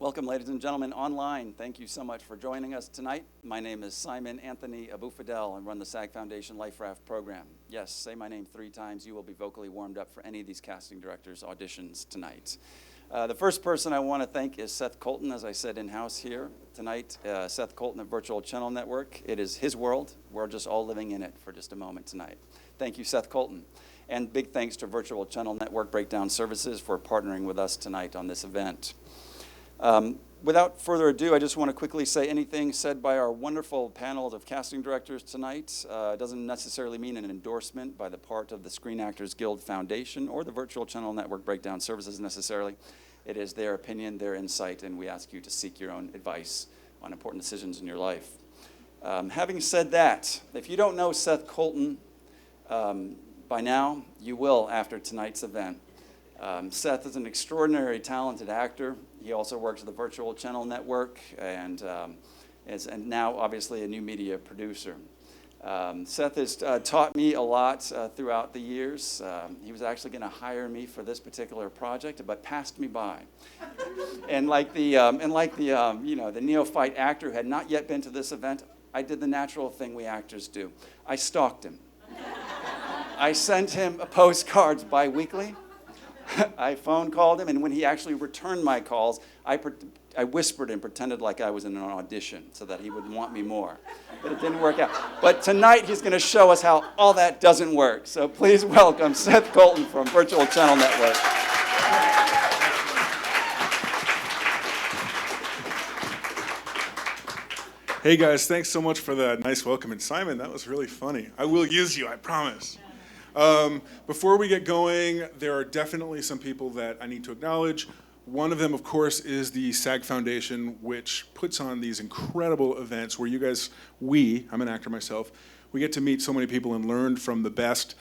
Welcome, ladies and gentlemen, online. Thank you so much for joining us tonight. My name is Simon Anthony Abufadel and run the SAG Foundation Life Raft program. Yes, say my name 3 times. You will be vocally warmed up for any of these casting directors' auditions tonight. The first person I want to thank is Seth Coltan, as I said, in-house here tonight. Seth Coltan at Virtual Channel Network. It is his world. We're just all living in it for just a moment tonight. Thank you, Seth Coltan. And big thanks to Virtual Channel Network Breakdown Services for partnering with us tonight on this event. Without further ado, I just want to quickly say anything said by our wonderful panel of casting directors tonight doesn't necessarily mean an endorsement by the part of the Screen Actors Guild Foundation or the Virtual Channel Network Breakdown Services necessarily. It is their opinion, their insight, and we ask you to seek your own advice on important decisions in your life. Having said that, if you don't know Seth Coltan by now, you will after tonight's event. Seth is an extraordinary talented actor. He also works at the Virtual Channel Network and is now obviously a new media producer. Seth has taught me a lot throughout the years. He was actually going to hire me for this particular project, but passed me by. And like the the neophyte actor who had not yet been to this event, I did the natural thing we actors do. I stalked him. I sent him postcards bi-weekly. I phone called him, and when he actually returned my calls, I whispered and pretended like I was in an audition so that he would want me more. But it didn't work out. But tonight he's going to show us how all that doesn't work. So please welcome Seth Coltan from Virtual Channel Network. Hey guys, thanks so much for that nice welcome. And Simon, that was really funny. I will use you, I promise. Before we get going, there are definitely some people that I need to acknowledge. One of them, of course, is the SAG Foundation, which puts on these incredible events where you guys, I'm an actor myself, we get to meet so many people and learn from the best.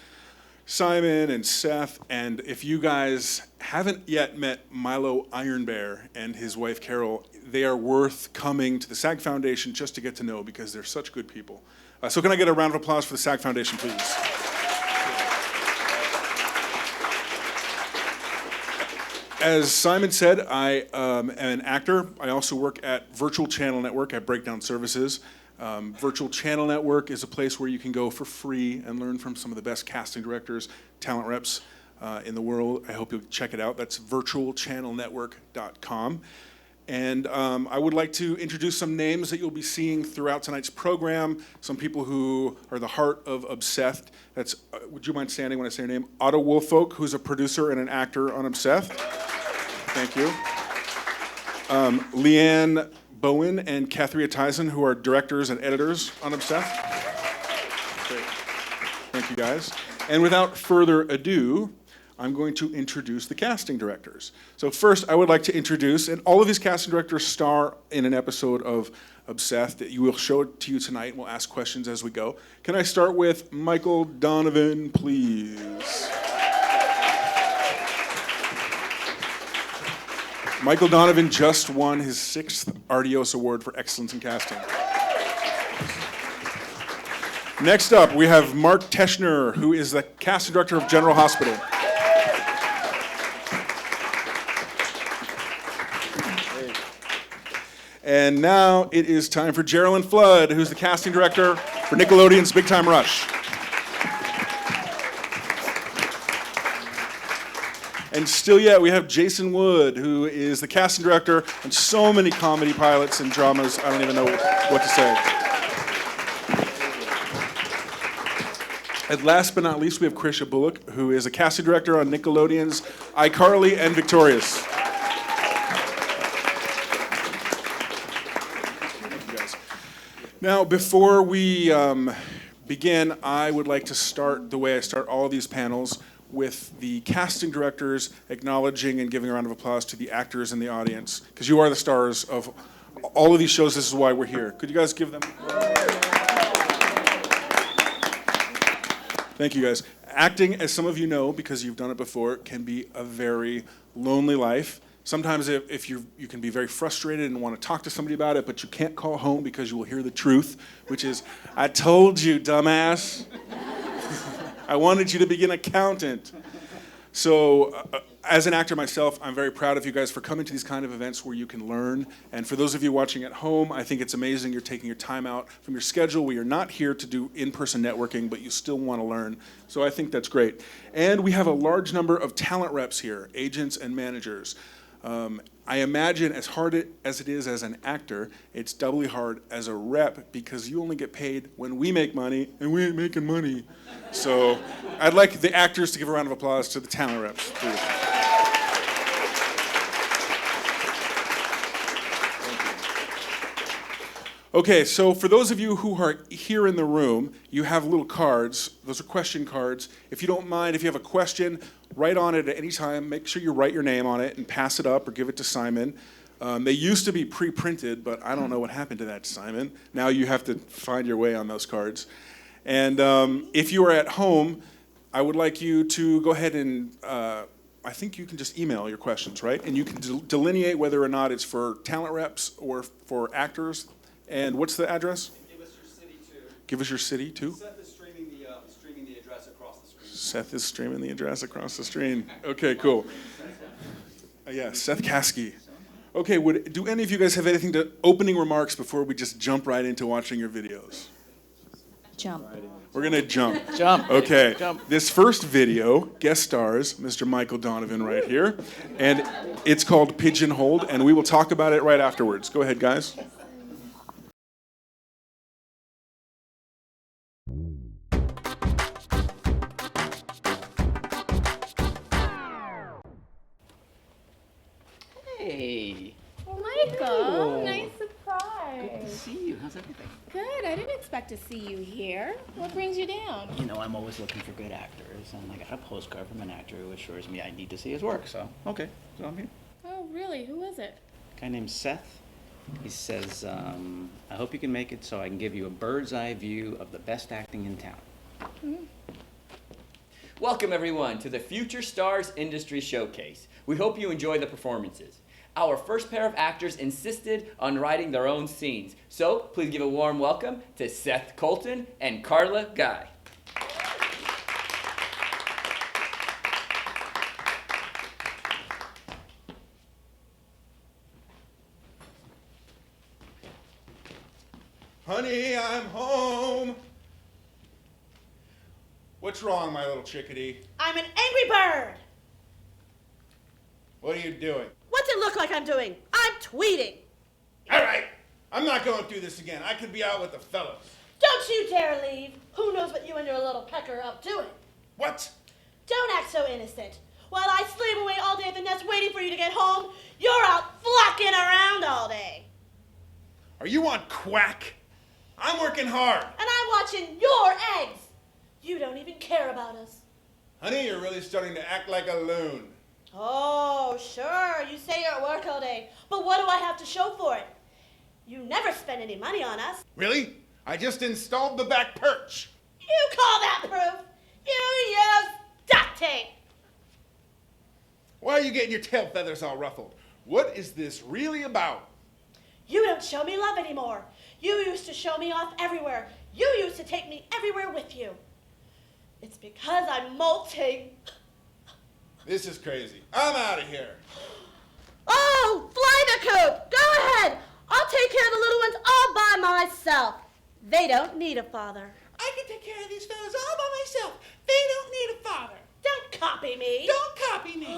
Simon and Seth, and if you guys haven't yet met Milo Ironbear and his wife Carol, they are worth coming to the SAG Foundation just to get to know because they're such good people. So can I get a round of applause for the SAG Foundation, please? As Simon said, I am an actor. I also work at Virtual Channel Network at Breakdown Services. Virtual Channel Network is a place where you can go for free and learn from some of the best casting directors, talent reps in the world. I hope you'll check it out. That's virtualchannelnetwork.com. And I would like to introduce some names that you'll be seeing throughout tonight's program. Some people who are the heart of obSETHed. That's, would you mind standing when I say your name? Otto Woolfolk, who's a producer and an actor on obSETHed. Thank you. Leanne Bowen and Kathria Tyson, who are directors and editors on obSETHed. Great. Thank you, guys. And without further ado, I'm going to introduce the casting directors. So first, I would like to introduce, and all of these casting directors star in an episode of obSETHed that you will show it to you tonight, and we'll ask questions as we go. Can I start with Michael Donovan, please? Michael Donovan just won his 6th Artios Award for Excellence in Casting. Next up, we have Mark Teschner, who is the casting director of General Hospital. And now it is time for Geralyn Flood, who's the casting director for Nickelodeon's Big Time Rush. And still yet, we have Jason Wood, who is the casting director on so many comedy pilots and dramas, I don't even know what to say. And last but not least, we have Krisha Bullock, who is a casting director on Nickelodeon's iCarly and Victorious. Thank you, guys. Now, before we begin, I would like to start the way I start all of these panels, with the casting directors acknowledging and giving a round of applause to the actors in the audience, because you are the stars of all of these shows. This is why we're here. Could you guys give them? Thank you, guys. Acting, as some of you know, because you've done it before, can be a very lonely life. Sometimes if you can be very frustrated and want to talk to somebody about it, but you can't call home because you will hear the truth, which is, I told you, dumbass. I wanted you to be an accountant. So as an actor myself, I'm very proud of you guys for coming to these kind of events where you can learn. And for those of you watching at home, I think it's amazing you're taking your time out from your schedule. We are not here to do in-person networking, but you still want to learn. So I think that's great. And we have a large number of talent reps here, agents and managers. I imagine as hard as it is as an actor, it's doubly hard as a rep because you only get paid when we make money, and we ain't making money. So I'd like the actors to give a round of applause to the talent reps, please. Okay, so for those of you who are here in the room, you have little cards. Those are question cards. If you don't mind, if you have a question, write on it at any time. Make sure you write your name on it and pass it up or give it to Simon. They used to be pre-printed, but I don't know what happened to that, Simon. Now you have to find your way on those cards. And if you are at home, I would like you to go ahead and, I think you can just email your questions, right? And you can delineate whether or not it's for talent reps or for actors. And what's the address? Give us your city, too. Give us your city, too? Seth is streaming the address across the screen. Seth is streaming the address across the screen. Okay, cool. Yeah, Seth Caskey. Okay, do any of you guys have anything to opening remarks before we just jump right into watching your videos? Jump. We're going to jump. Jump. Okay. Jump. This first video guest stars Mr. Michael Donovan right here, and it's called Pigeonholed, and we will talk about it right afterwards. Go ahead, guys. Hey, Michael, nice good to surprise. see you. How's everything? Good. I didn't expect to see you here. What brings you down? You know, I'm always looking for good actors, and I got a postcard from an actor who assures me I need to see his work, so, okay, so I'm here. Oh, really? Who is it? A guy named Seth. He says, I hope you can make it so I can give you a bird's eye view of the best acting in town. Welcome everyone to the Future Stars Industry Showcase. We hope you enjoy the performances. Our first pair of actors insisted on writing their own scenes, so please give a warm welcome to Seth Coltan and Carla Guy. Honey, I'm home. What's wrong, my little chickadee? I'm an angry bird. What are you doing? What's it look like I'm doing? I'm tweeting. All right, I'm not going through this again. I could be out with the fellows. Don't you dare leave. Who knows what you and your little pecker are up doing? What? Don't act so innocent. While I slave away all day at the nest waiting for you to get home, you're out flocking around all day. Are you on quack? I'm working hard. And I'm watching your eggs. You don't even care about us. Honey, you're really starting to act like a loon. Oh, sure, you say you're at work all day, but what do I have to show for it? You never spend any money on us. Really? I just installed the back perch. You call that proof? You use duct tape. Why are you getting your tail feathers all ruffled? What is this really about? You don't show me love anymore. You used to show me off everywhere. You used to take me everywhere with you. It's because I'm molting. This is crazy. I'm out of here. Oh, fly the coop. Go ahead. I'll take care of the little ones all by myself. They don't need a father. I can take care of these fellas all by myself. They don't need a father. Don't copy me. Don't copy me.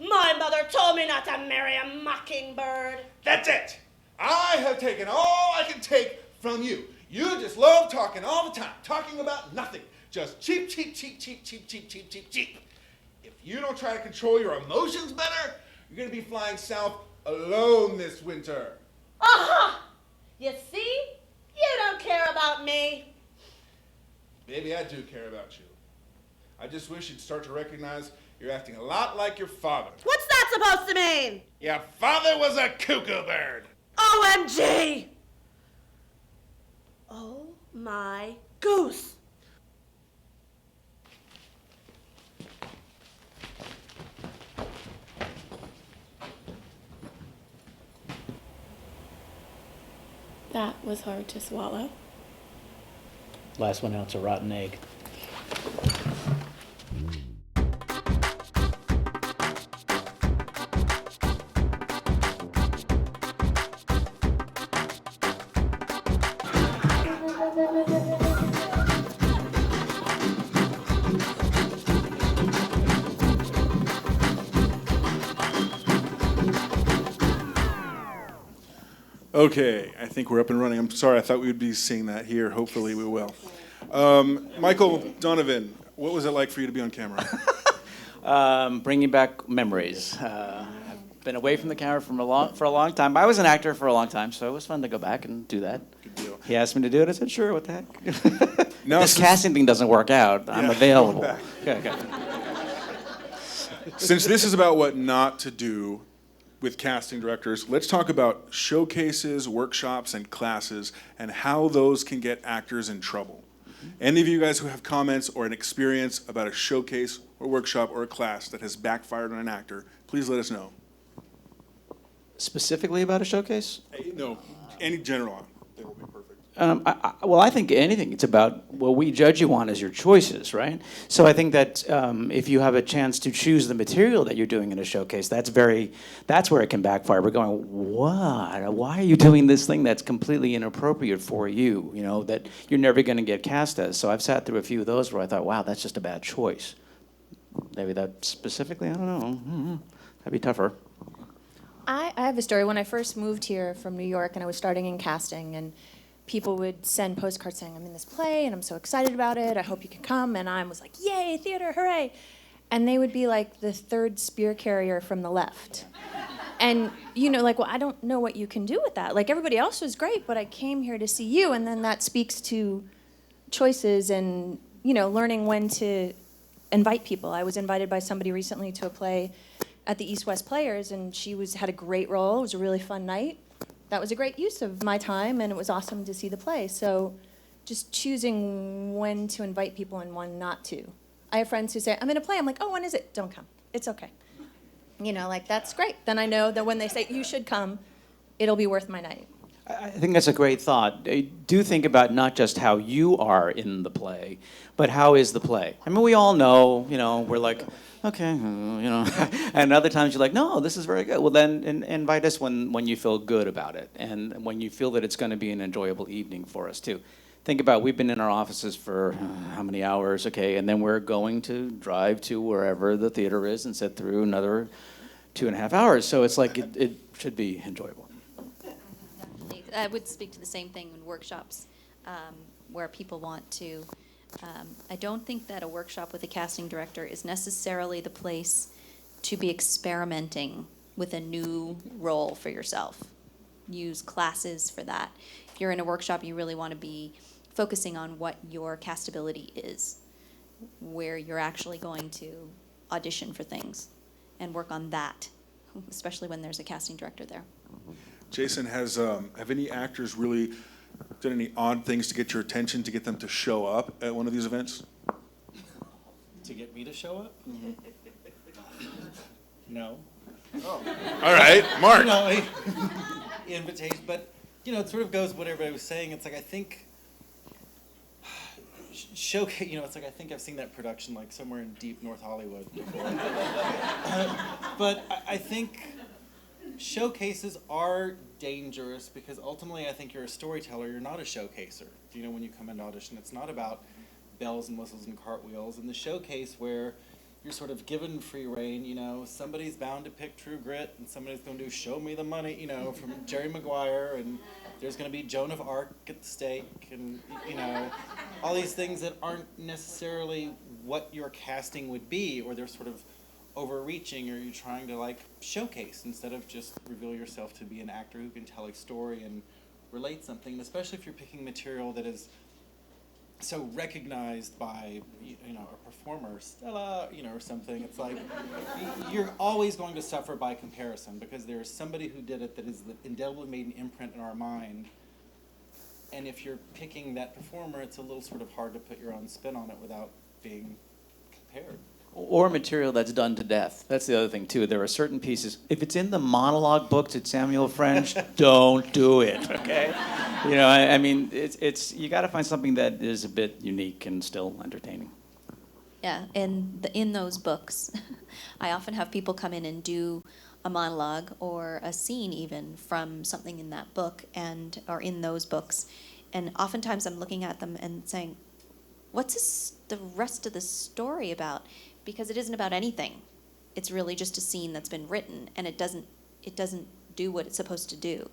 My mother told me not to marry a mockingbird. That's it. I have taken all I can take from you. You just love talking all the time, talking about nothing. Just cheap, cheap, cheap, cheap, cheap, cheap, cheap, cheap, cheap. If you don't try to control your emotions better, you're going to be flying south alone this winter. Aha! You see? You don't care about me. Maybe I do care about you. I just wish you'd start to recognize you're acting a lot like your father. What's that supposed to mean? Your father was a cuckoo bird. OMG! Oh my goose. That was hard to swallow. Last one out's a rotten egg. Okay, I think we're up and running. I'm sorry, I thought we would be seeing that here. Hopefully we will. Michael Donovan, what was it like for you to be on camera? Bringing back memories. I've been away from the camera for a long time. I was an actor for a long time, so it was fun to go back and do that. Good deal. He asked me to do it. I said, sure, what the heck? Now, This casting thing doesn't work out. I'm available. going Okay. Since this is about what not to do with casting directors, let's talk about showcases, workshops, and classes, and how those can get actors in trouble. Any of you guys who have comments or an experience about a showcase or workshop or a class that has backfired on an actor, please let us know. Specifically about a showcase? No, any general, they will be perfect. Well, I think anything. It's about what we judge you on is your choices, right? So I think that if you have a chance to choose the material that you're doing in a showcase, that's where it can backfire. We're going, what? Why are you doing this thing that's completely inappropriate for you? You know, that you're never going to get cast as. So I've sat through a few of those where I thought, wow, that's just a bad choice. Maybe that specifically, I don't know. That'd be tougher. I have a story. When I first moved here from New York and I was starting in casting, and people would send postcards saying, I'm in this play and I'm so excited about it. I hope you can come. And I was like, yay, theater, hooray. And they would be like the third spear carrier from the left. And, you know, like, well, I don't know what you can do with that. Like, everybody else was great, but I came here to see you. And then that speaks to choices and, you know, learning when to invite people. I was invited by somebody recently to a play at the East West Players, and she had a great role. It was a really fun night. That was a great use of my time, and it was awesome to see the play. So just choosing when to invite people and when not to. I have friends who say, I'm in a play. I'm like, oh, when is it? Don't come. It's okay. You know, like, that's great. Then I know that when they say, you should come, it'll be worth my night. I think that's a great thought. Do think about not just how you are in the play, but how is the play? I mean, we all know, you know, we're like, okay, you know, and other times you're like, no, this is very good. Well, then invite us when you feel good about it and when you feel that it's going to be an enjoyable evening for us, too. Think about, we've been in our offices for how many hours, okay, and then we're going to drive to wherever the theater is and sit through another 2.5 hours. So it's like it should be enjoyable. I would speak to the same thing in workshops where people want to. I don't think that a workshop with a casting director is necessarily the place to be experimenting with a new role for yourself. Use classes for that. If you're in a workshop, you really want to be focusing on what your castability is, where you're actually going to audition for things and work on that, especially when there's a casting director there. Jason, have any actors really done any odd things to get your attention, to get them to show up at one of these events? To get me to show up? No. Oh. All right, Mark. You know, invitation, but you know, it sort of goes with what everybody was saying. It's like, I think showcase. You know, it's like, I think I've seen that production like somewhere in deep North Hollywood before. But I think showcases are dangerous because ultimately I think you're a storyteller, you're not a showcaser. You know, when you come into audition, it's not about bells and whistles and cartwheels. In the showcase where you're sort of given free rein, you know, somebody's bound to pick True Grit and somebody's going to do Show Me the Money, you know, from Jerry Maguire, and there's going to be Joan of Arc at the stake, and, you know, all these things that aren't necessarily what your casting would be, or they're sort of overreaching, or you're trying to like showcase instead of just reveal yourself to be an actor who can tell a story and relate something, and especially if you're picking material that is so recognized by, you know, a performer, Stella, you know, or something. It's like you're always going to suffer by comparison because there is somebody who did it that is indelibly made an imprint in our mind, and if you're picking that performer, it's a little sort of hard to put your own spin on it without being compared. Or material that's done to death. That's the other thing, too. There are certain pieces. If it's in the monologue books at Samuel French, don't do it, okay? You know, I mean, it's you got to find something that is a bit unique and still entertaining. Yeah, and in those books, I often have people come in and do a monologue or a scene even from something in that book or in those books. And oftentimes I'm looking at them and saying, what's the rest of the story about? Because it isn't about anything. It's really just a scene that's been written, and it doesn't do what it's supposed to do.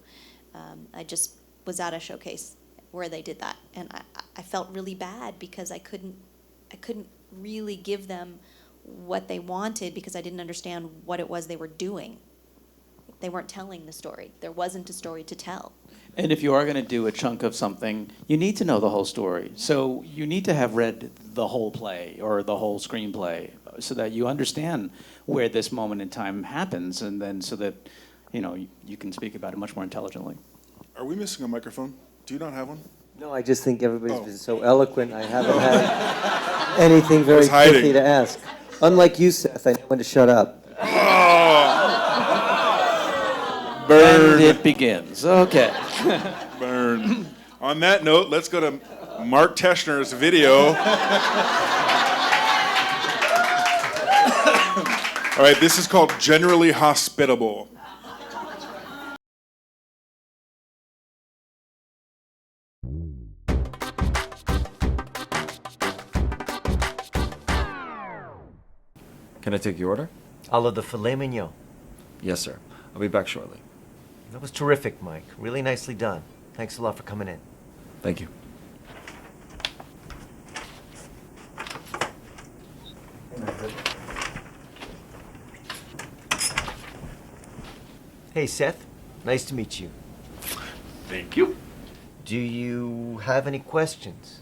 I just was at a showcase where they did that, and I felt really bad because I couldn't really give them what they wanted because I didn't understand what it was they were doing. They weren't telling the story. There wasn't a story to tell. And if you are going to do a chunk of something, you need to know the whole story. So you need to have read the whole play or the whole screenplay so that you understand where this moment in time happens, and then so that, you know, you can speak about it much more intelligently. Are we missing a microphone? Do you not have one? No, I just think everybody's Oh. been so eloquent. I haven't had anything very was hiding. pithy to ask. Unlike you, Seth, I know when to shut up. Burn. And it begins. Okay. Burn. On that note, let's go to Mark Teschner's video. All right, this is called Generally Hospitable. Can I take your order? I'll have the filet mignon. Yes, sir. I'll be back shortly. That was terrific, Mike. Really nicely done. Thanks a lot for coming in. Thank you. Hey, Seth. Nice to meet you. Thank you. Do you have any questions?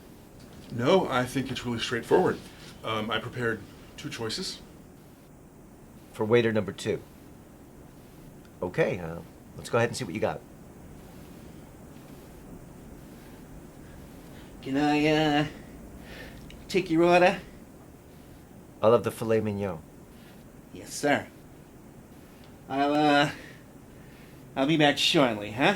No, I think it's really straightforward. I prepared 2 choices. For waiter number 2. Okay, let's go ahead and see what you got. Can I, take your order? I'll have the filet mignon. Yes, sir. I'll be back shortly, huh?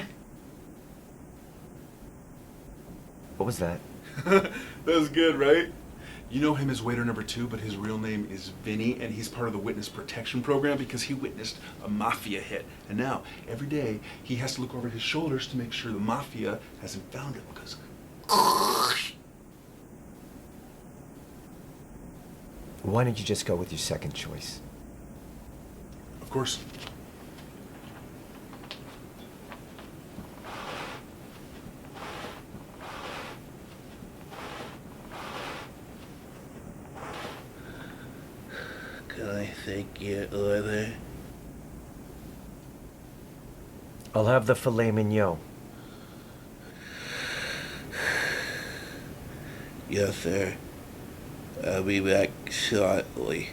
What was that? That was good, right? You know him as waiter number 2, but his real name is Vinny, and he's part of the witness protection program because he witnessed a mafia hit. And now, every day, he has to look over his shoulders to make sure the mafia hasn't found him because... Why don't you just go with your second choice? Of course. Can I take your order? I'll have the filet mignon. Yes, sir. I'll be back shortly.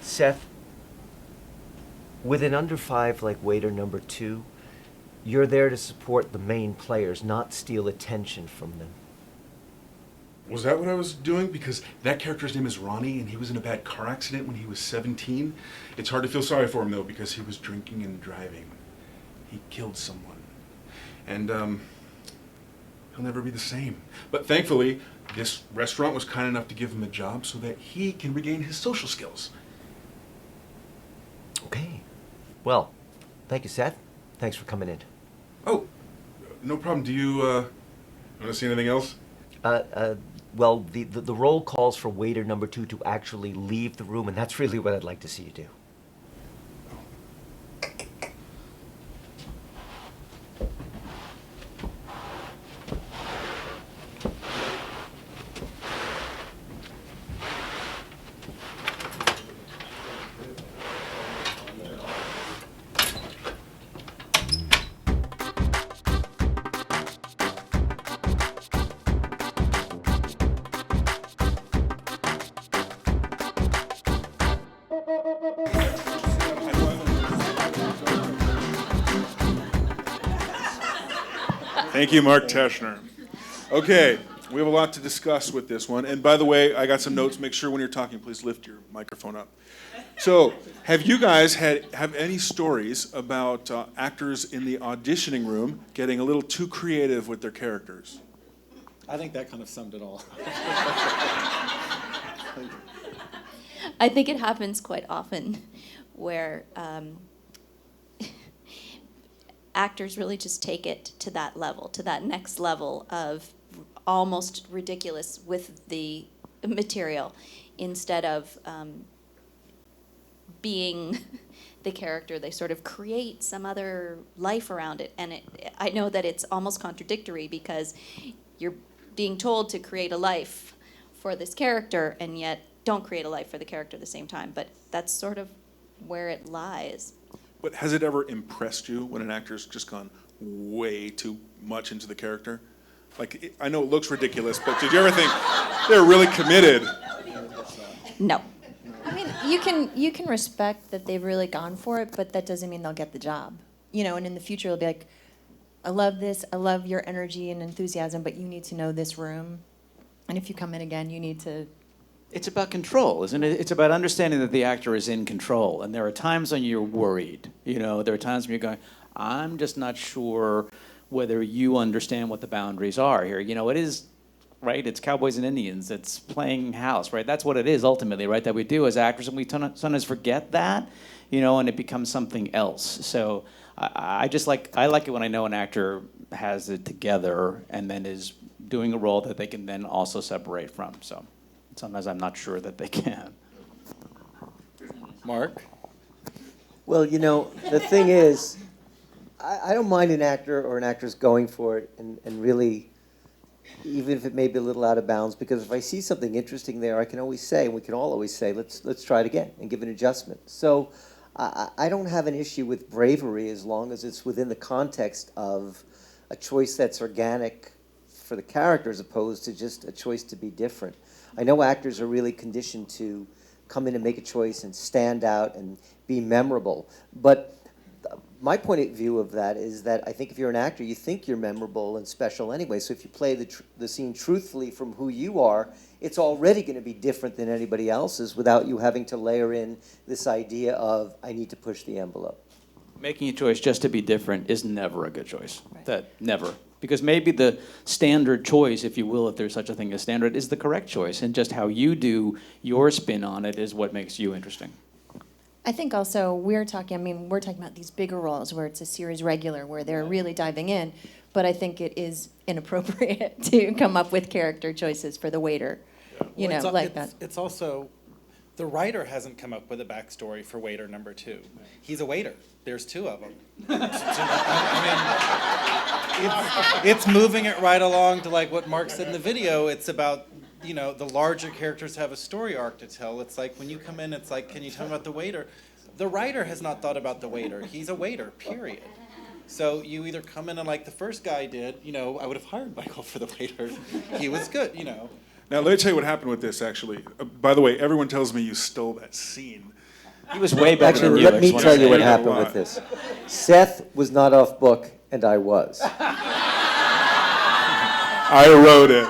Seth, with an under 5 like waiter number 2, you're there to support the main players, not steal attention from them. Was that what I was doing? Because that character's name is Ronnie, and he was in a bad car accident when he was 17. It's hard to feel sorry for him, though, because he was drinking and driving. He killed someone. And, he'll never be the same. But thankfully, this restaurant was kind enough to give him a job so that he can regain his social skills. Okay. Well, thank you, Seth. Thanks for coming in. Oh, no problem. Do you, want to see anything else? Well, the roll calls for waiter number 2 to actually leave the room, and that's really what I'd like to see you do. Thank you, Mark Teschner. Okay, we have a lot to discuss with this one. And by the way, I got some notes. Make sure when you're talking, please lift your microphone up. So, have you guys have any stories about actors in the auditioning room getting a little too creative with their characters? I think that kind of summed it all. I think it happens quite often where actors really just take it to that level, to that next level of almost ridiculous with the material, instead of being the character, they sort of create some other life around it. And I know that it's almost contradictory because you're being told to create a life for this character and yet don't create a life for the character at the same time. But that's sort of where it lies. But has it ever impressed you when an actor's just gone way too much into the character? Like, I know it looks ridiculous, but did you ever think they're really committed? No. I mean, you can respect that they've really gone for it, but that doesn't mean they'll get the job. You know, and in the future, it'll be like, I love this, I love your energy and enthusiasm, but you need to know this room. And if you come in again, you need to... It's about control, isn't it? It's about understanding that the actor is in control. And there are times when you're worried. You know, there are times when you're going, I'm just not sure whether you understand what the boundaries are here. You know, it is, right? It's cowboys and Indians. It's playing house, right? That's what it is ultimately, right? That we do as actors, and we sometimes forget that, you know, and it becomes something else. So I like it when I know an actor has it together and then is doing a role that they can then also separate from. So sometimes I'm not sure that they can. Mark? Well, you know, the thing is, I don't mind an actor or an actress going for it and really, even if it may be a little out of bounds, because if I see something interesting there, I can always say, and we can all always say, let's try it again and give an adjustment. So I don't have an issue with bravery as long as it's within the context of a choice that's organic for the character as opposed to just a choice to be different. I know actors are really conditioned to come in and make a choice and stand out and be memorable, but my point of view of that is that I think if you're an actor, you think you're memorable and special anyway. So if you play the scene truthfully from who you are, it's already going to be different than anybody else's without you having to layer in this idea of, I need to push the envelope. Making a choice just to be different is never a good choice. Right. Never. Because maybe the standard choice, if you will, if there's such a thing as standard, is the correct choice. And just how you do your spin on it is what makes you interesting. I think also we're talking about these bigger roles where it's a series regular, where they're really diving in, but I think it is inappropriate to come up with character choices for the waiter, you know, like that. It's also, the writer hasn't come up with a backstory for waiter number 2. He's a waiter. There's 2 of them. I mean, it's moving it right along to like what Mark said in the video. It's about, you know, the larger characters have a story arc to tell. It's like when you come in, it's like, can you tell me about the waiter? The writer has not thought about the waiter. He's a waiter, period. So you either come in and like the first guy did, you know, I would have hired Michael for the waiter. He was good, you know. Now, let me tell you what happened with this, actually. By the way, everyone tells me you stole that scene. He was way better than Actually, you. let me tell you what happened with this. Seth was not off book, and I was. I wrote it.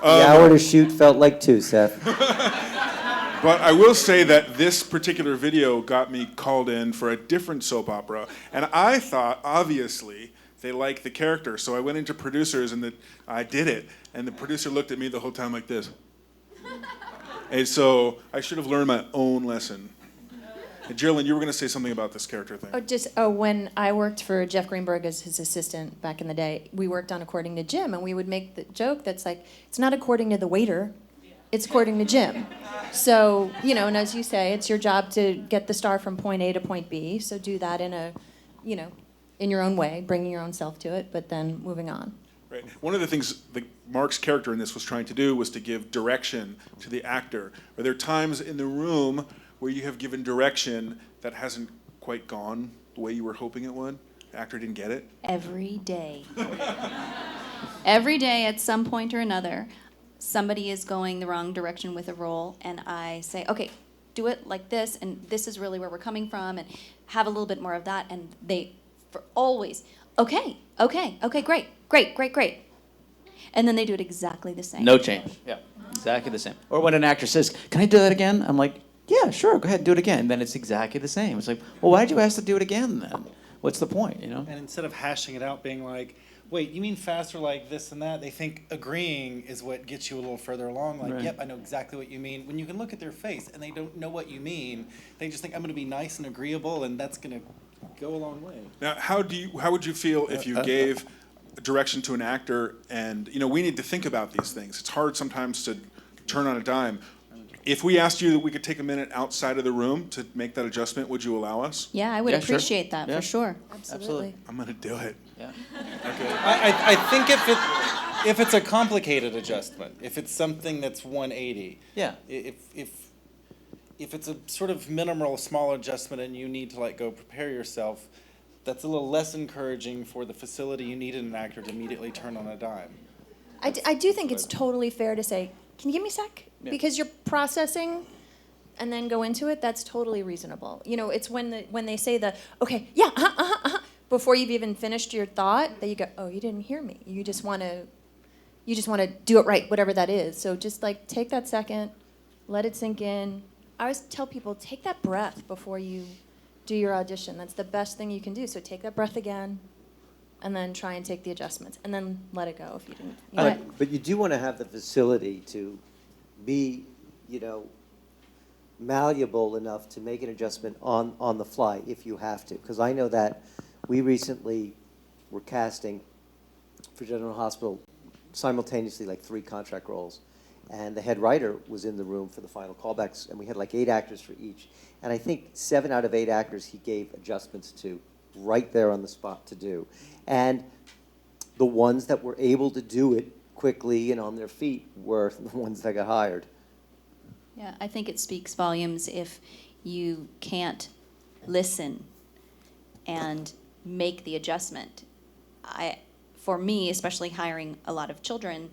The hour to shoot felt like 2, Seth. But I will say that this particular video got me called in for a different soap opera, and I thought, obviously, they liked the character, so I went into producers and I did it, and the producer looked at me the whole time like this. And so I should have learned my own lesson. And Geralyn, you were going to say something about this character thing. When I worked for Jeff Greenberg as his assistant back in the day, we worked on According to Jim, and we would make the joke that's like, it's not according to the waiter, it's according to Jim. So, you know, and as you say, it's your job to get the star from point A to point B, so do that in a, you know, in your own way, bringing your own self to it, but then moving on. Right. One of the things that Mark's character in this was trying to do was to give direction to the actor. Are there times in the room where you have given direction that hasn't quite gone the way you were hoping it would? The actor didn't get it? Every day. Every day at some point or another, somebody is going the wrong direction with a role, and I say, okay, do it like this, and this is really where we're coming from, and have a little bit more of that, and they, for always, okay, great. And then they do it exactly the same. No change. Yeah, exactly the same. Or when an actor says, can I do that again? I'm like, yeah, sure, go ahead and do it again. And then it's exactly the same. It's like, well, why did you ask to do it again then? What's the point, you know? And instead of hashing it out, being like, wait, you mean faster like this and that? They think agreeing is what gets you a little further along. Like, Right. Yep, I know exactly what you mean. When you can look at their face and they don't know what you mean, they just think I'm going to be nice and agreeable, and that's going to go a long way. Now, how would you feel if you gave direction to an actor and, you know, we need to think about these things. It's hard sometimes to turn on a dime. If we asked you that we could take a minute outside of the room to make that adjustment, would you allow us? Yeah, I would Yeah, sure. appreciate that Yeah. for sure. Absolutely. I'm gonna do it. Yeah. I think if it's a complicated adjustment, if it's something that's 180, Yeah. If it's a sort of minimal, small adjustment and you need to like go prepare yourself, that's a little less encouraging for the facility. You need an actor to immediately turn on a dime. I do think it's totally fair to say, can you give me a sec? Yeah. Because you're processing and then go into it, that's totally reasonable. You know, it's when they say okay, yeah, before you've even finished your thought, that you go, oh, you didn't hear me. You just want to do it right, whatever that is. So just like take that second, let it sink in. I always tell people, take that breath before you do your audition. That's the best thing you can do. So take that breath again, and then try and take the adjustments, and then let it go if you didn't. You know, But you do want to have the facility to be, malleable enough to make an adjustment on the fly if you have to. Because I know that we recently were casting for General Hospital simultaneously like 3 contract roles. And the head writer was in the room for the final callbacks, and we had like 8 actors for each. And I think 7 out of 8 actors he gave adjustments to right there on the spot to do. And the ones that were able to do it quickly and on their feet were the ones that got hired. Yeah, I think it speaks volumes if you can't listen and make the adjustment. For me, especially hiring a lot of children,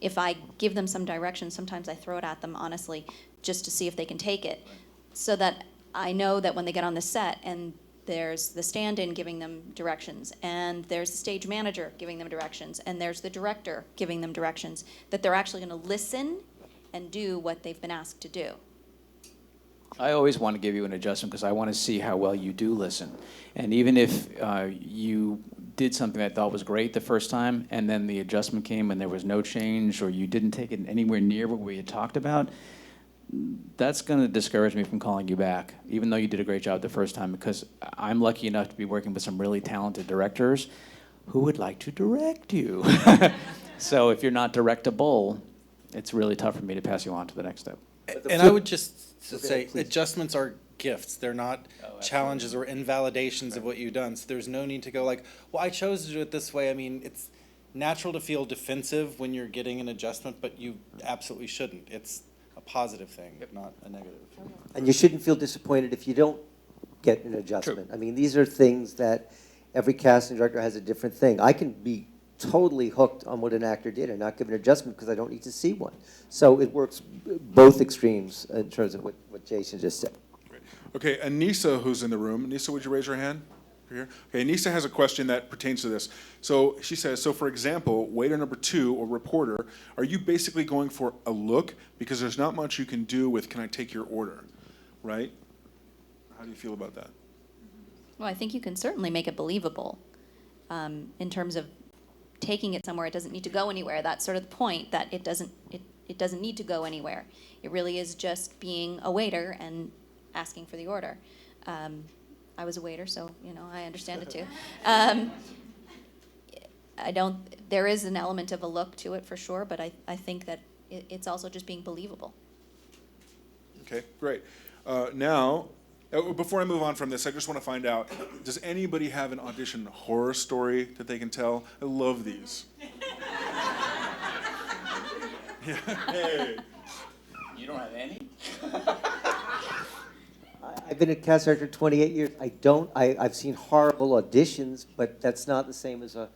if I give them some direction, sometimes I throw it at them, honestly, just to see if they can take it. So that I know that when they get on the set and there's the stand-in giving them directions, and there's the stage manager giving them directions, and there's the director giving them directions, that they're actually going to listen and do what they've been asked to do. I always want to give you an adjustment because I want to see how well you do listen. And even if you did something I thought was great the first time, and then the adjustment came and there was no change, or you didn't take it anywhere near what we had talked about, that's going to discourage me from calling you back, even though you did a great job the first time, because I'm lucky enough to be working with some really talented directors who would like to direct you. So if you're not directable, it's really tough for me to pass you on to the next step. And I would just say adjustments are gifts. They're not challenges or invalidations of what you've done. So there's no need to go like, well, I chose to do it this way. I mean, it's natural to feel defensive when you're getting an adjustment, but you absolutely shouldn't. It's a positive thing, not a negative. And you shouldn't feel disappointed if you don't get an adjustment. True. I mean, these are things that every casting director has a different thing. I can be totally hooked on what an actor did and not give an adjustment because I don't need to see one. So it works both extremes in terms of what Jason just said. Great. Okay, Anissa, who's in the room. Anissa, would you raise your hand? Here. Okay, Anissa has a question that pertains to this. So she says, so for example, waiter number 2 or reporter, are you basically going for a look? Because there's not much you can do with, can I take your order, right? How do you feel about that? Well, I think you can certainly make it believable in terms of taking it somewhere. It doesn't need to go anywhere. That's sort of the point, that it doesn't need to go anywhere. It really is just being a waiter and asking for the order. I was a waiter, so I understand it too. There is an element of a look to it for sure, but I think that it's also just being believable. Okay, great. Now, before I move on from this, I just want to find out, does anybody have an audition horror story that they can tell? I love these. Yeah. Hey. You don't have any? I've been a cast director 28 years. I've seen horrible auditions, but that's not the same as a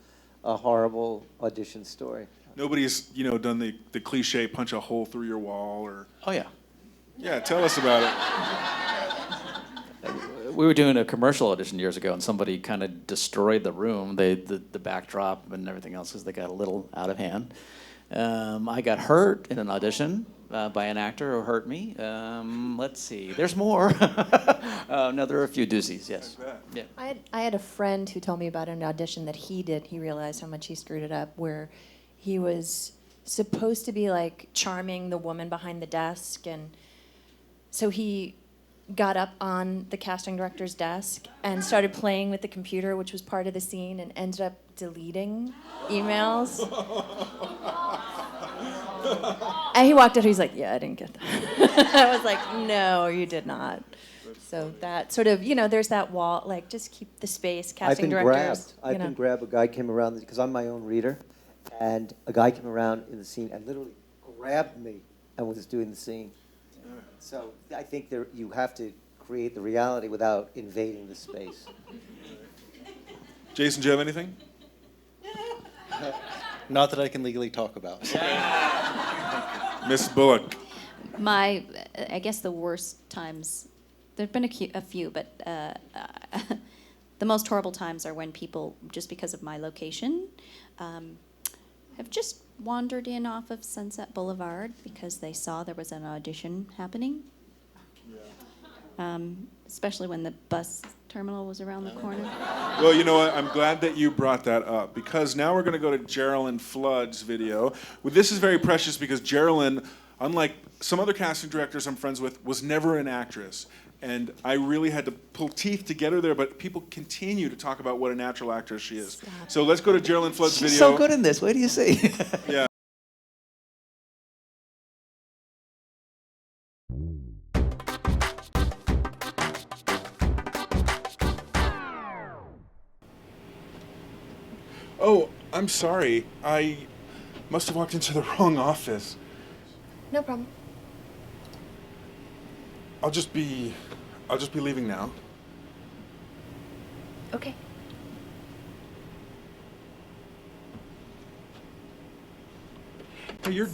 horrible audition story. Nobody's, done the cliche punch a hole through your wall or... Oh, yeah. Yeah, tell us about it. We were doing a commercial audition years ago, and somebody kind of destroyed the room, the backdrop and everything else, because they got a little out of hand. I got hurt in an audition by an actor who hurt me. Let's see. There's more. No, there are a few doozies, yes. Yeah. I had a friend who told me about an audition that he did. He realized how much he screwed it up, where he was supposed to be like charming the woman behind the desk, and so he got up on the casting director's desk and started playing with the computer, which was part of the scene, and ended up deleting emails. And he walked out, he's like, yeah, I didn't get that. I was like, no, you did not. So that sort of, there's that wall, like, just keep the space, casting directors. I've been grabbed. A guy came around, because I'm my own reader, and a guy came around in the scene and literally grabbed me and was doing the scene. So I think you have to create the reality without invading the space. Jason, do you have anything? Not that I can legally talk about. Miss Bullock. I guess the worst times, there've been a few, but the most horrible times are when people, just because of my location, have just wandered in off of Sunset Boulevard because they saw there was an audition happening. Especially when the bus terminal was around the corner. Well, you know what? I'm glad that you brought that up, because now we're going to go to Geralyn Flood's video. Well, this is very precious because Geralyn, unlike some other casting directors I'm friends with, was never an actress. And I really had to pull teeth to get her there, but people continue to talk about what a natural actress she is. Stop. So let's go to Geralyn Flood's She's video. so good in this. What do you see? Yeah. Oh, I'm sorry. I must have walked into the wrong office. No problem. I'll just be leaving now. Okay. Hey, you're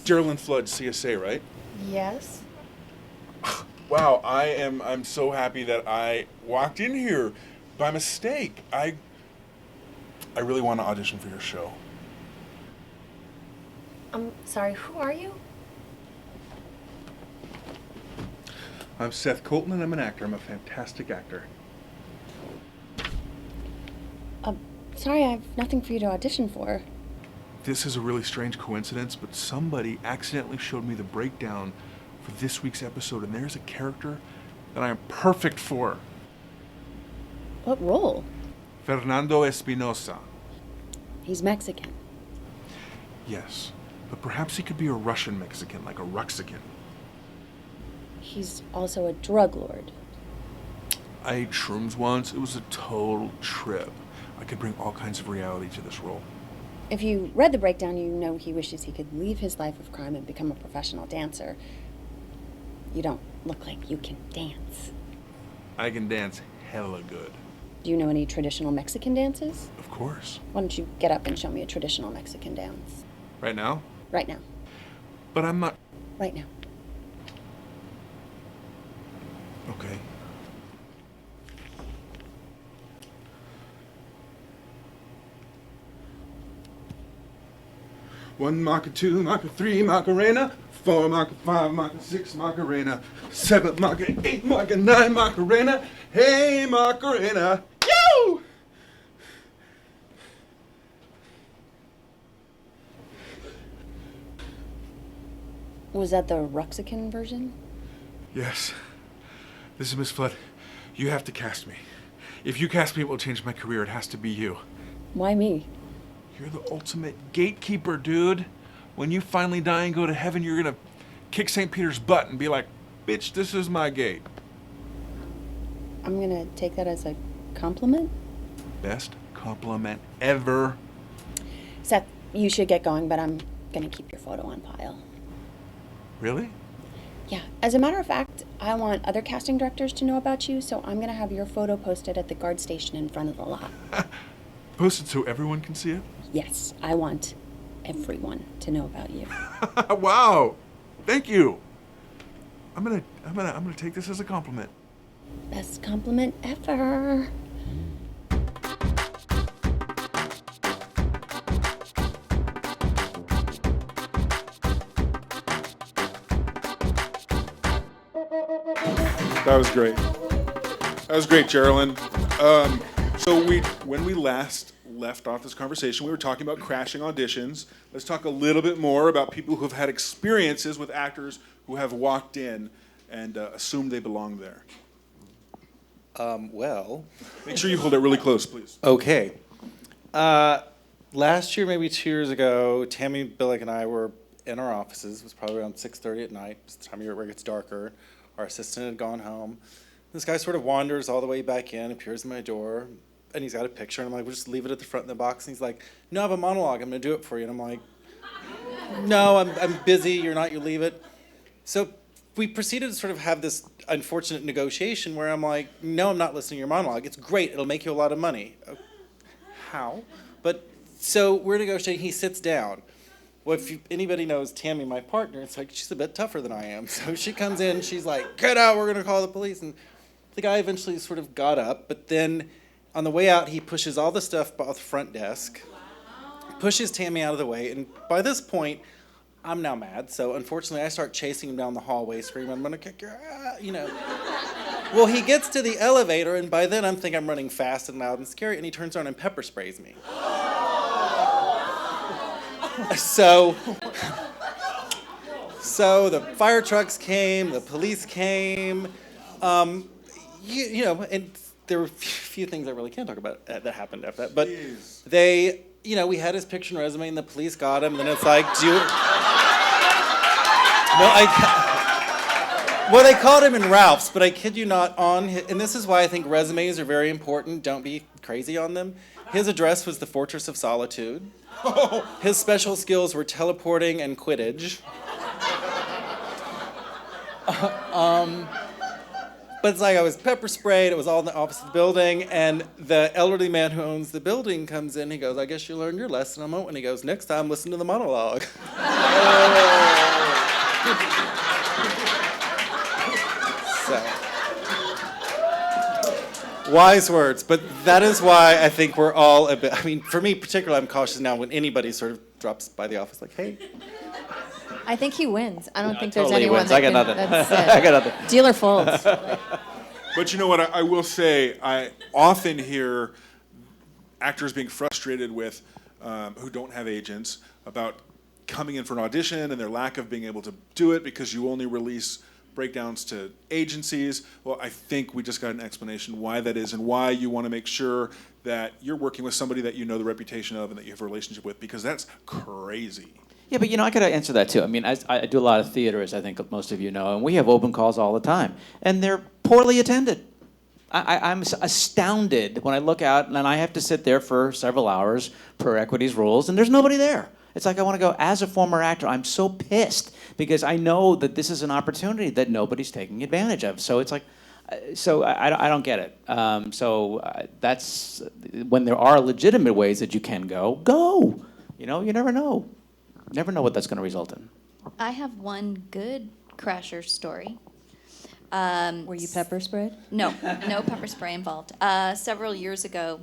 Geralyn Flood, CSA, right? Yes. Wow, I'm so happy that I walked in here by mistake. I really want to audition for your show. I'm sorry, who are you? I'm Seth Coltan, and I'm an actor. I'm a fantastic actor. Sorry, I have nothing for you to audition for. This is a really strange coincidence, but somebody accidentally showed me the breakdown for this week's episode, and there's a character that I am perfect for. What role? Fernando Espinosa. He's Mexican. Yes, but perhaps he could be a Russian Mexican, like a Ruxican. He's also a drug lord. I ate shrooms once. It was a total trip. I could bring all kinds of reality to this role. If you read the breakdown, you know he wishes he could leave his life of crime and become a professional dancer. You don't look like you can dance. I can dance hella good. Do you know any traditional Mexican dances? Of course. Why don't you get up and show me a traditional Mexican dance? Right now? Right now. But I'm not... Right now. Okay. One Maca, two Maca, three Macarena, four Maca, five Maca, six Macarena, seven Maca, eight Maca, nine Macarena. Hey Macarena, yo! Was that the Ruxican version? Yes. This is Miss Flood. You have to cast me. If you cast me, it will change my career. It has to be you. Why me? You're the ultimate gatekeeper, dude. When you finally die and go to heaven, you're gonna kick St. Peter's butt and be like, bitch, this is my gate. I'm gonna take that as a compliment. Best compliment ever. Seth, you should get going, but I'm gonna keep your photo on file. Really? Yeah, as a matter of fact, I want other casting directors to know about you, so I'm gonna have your photo posted at the guard station in front of the lot. Posted so everyone can see it? Yes, I want everyone to know about you. Wow. Thank you. I'm gonna take this as a compliment. Best compliment ever. That was great. That was great, Geralyn. So when we last left off this conversation, we were talking about crashing auditions. Let's talk a little bit more about people who have had experiences with actors who have walked in and assumed they belong there. Well. Make sure you hold it really close, please. Okay. Last year, maybe 2 years ago, Tammy, Billick, and I were in our offices. It was probably around 6:30 at night. It's the time of year where it gets darker. Our assistant had gone home. This guy sort of wanders all the way back in, appears in my door, and he's got a picture. And I'm like, we'll just leave it at the front of the box. And he's like, no, I have a monologue. I'm going to do it for you. And I'm like, no, I'm busy. You're not. You leave it. So we proceeded to sort of have this unfortunate negotiation where I'm like, no, I'm not listening to your monologue. It's great. It'll make you a lot of money. How? But so we're negotiating. He sits down. Well, if anybody knows Tammy, my partner, it's like she's a bit tougher than I am. So she comes in. She's like, get out. We're going to call the police. And the guy eventually sort of got up. But then on the way out, he pushes all the stuff off the front desk, pushes Tammy out of the way. And by this point, I'm now mad. So unfortunately, I start chasing him down the hallway, screaming, I'm going to kick your ass, you know. Well, he gets to the elevator, and by then I'm thinking I'm running fast and loud and scary, and he turns around and pepper sprays me. So the fire trucks came, the police came, you know, and there were a few things I really can't talk about that happened after that. But they, you know, we had his picture and resume, and the police got him, and then it's like, well, they called him in Ralph's, but I kid you not, and this is why I think resumes are very important. Don't be crazy on them. His address was the Fortress of Solitude. His special skills were teleporting and Quidditch. But it's like I was pepper sprayed. It was all in the opposite building, and the elderly man who owns the building comes in. He goes, "I guess you learned your lesson a moment." And he goes, "Next time, listen to the monologue." So, wise words, but that is why I think we're all a bit. I mean, for me particularly, I'm cautious now when anybody sort of drops by the office, like, "Hey." I think he wins. I don't think totally there's anyone wins. that I got can, nothing. that's it. I got nothing. Dealer folds. But you know what? I will say, I often hear actors being frustrated with who don't have agents about coming in for an audition and their lack of being able to do it because you only release breakdowns to agencies. Well, I think we just got an explanation why that is and why you want to make sure that you're working with somebody that you know the reputation of and that you have a relationship with, because that's crazy. Yeah, but you know, I got to answer that too. I mean, I do a lot of theater, as I think most of you know, and we have open calls all the time, and they're poorly attended. I'm astounded when I look out and I have to sit there for several hours per equities rules, and there's nobody there. It's like I want to go, as a former actor, I'm so pissed because I know that this is an opportunity that nobody's taking advantage of. So it's like, so I don't get it. That's, when there are legitimate ways that you can go. You know, you never know. Never know what that's going to result in. I have one good crasher story. Were you pepper sprayed? No, no pepper spray involved. Several years ago,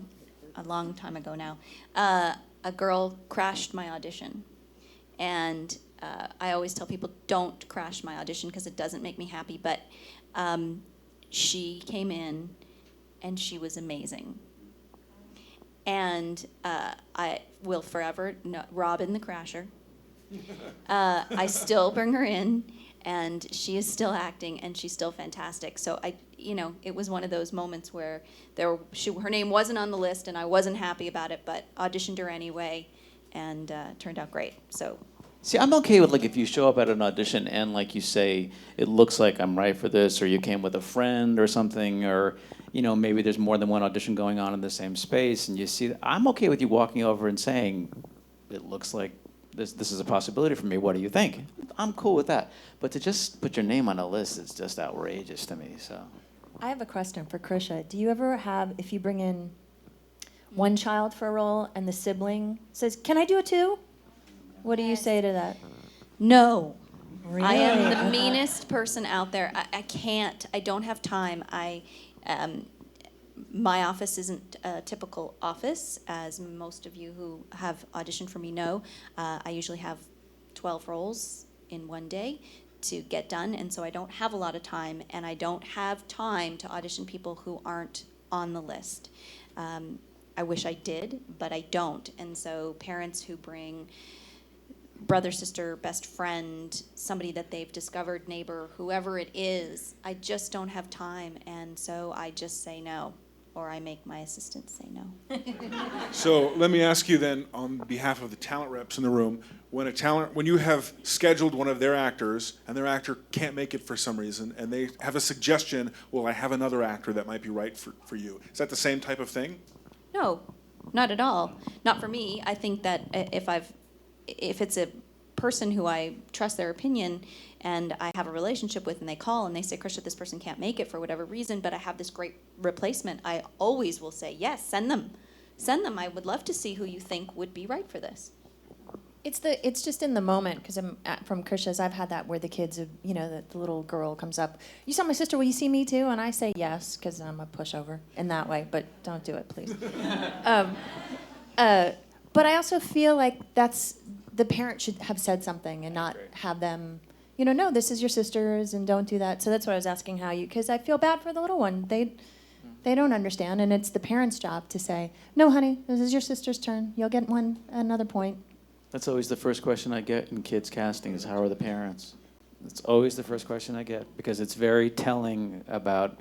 a long time ago now, a girl crashed my audition. And I always tell people, don't crash my audition because it doesn't make me happy. But she came in and she was amazing. And I will forever know Robin the Crasher. I still bring her in, and she is still acting, and she's still fantastic. So it was one of those moments where her name wasn't on the list, and I wasn't happy about it, but auditioned her anyway, and turned out great. So. See, I'm okay with, like, if you show up at an audition and, like, you say, it looks like I'm right for this, or you came with a friend or something, or, you know, maybe there's more than one audition going on in the same space, and you see, I'm okay with you walking over and saying, it looks like this is a possibility for me, what do you think? I'm cool with that. But to just put your name on a list is just outrageous to me, so. I have a question for Krisha. Do you ever have, if you bring in one child for a role and the sibling says, can I do it too? What do you say to that? No. Really? I am the meanest person out there. I can't. I don't have time. My office isn't a typical office, as most of you who have auditioned for me know. I usually have 12 roles in one day to get done, and so I don't have a lot of time, and I don't have time to audition people who aren't on the list. I wish I did, but I don't, and so parents who bring brother, sister, best friend, somebody that they've discovered, neighbor, whoever it is, I just don't have time, and so I just say no. or I make my assistant say no. So let me ask you then, on behalf of the talent reps in the room, when you have scheduled one of their actors and their actor can't make it for some reason, and they have a suggestion, well, I have another actor that might be right for you. Is that the same type of thing? No, not at all. Not for me. I think that if it's a person who I trust their opinion and I have a relationship with and they call and they say, Krisha, this person can't make it for whatever reason, but I have this great replacement, I always will say, yes, send them. Send them. I would love to see who you think would be right for this. It's just in the moment, because from Krisha's, I've had that where the kids, the little girl comes up, you saw my sister, will you see me too? And I say yes, because I'm a pushover in that way, but don't do it, please. But I also feel like the parent should have said something and not have them, no, this is your sister's and don't do that. So that's what I was asking because I feel bad for the little one. They don't understand, and it's the parent's job to say, no, honey, this is your sister's turn. You'll get another point. That's always the first question I get in kids casting is, how are the parents? It's always the first question I get, because it's very telling about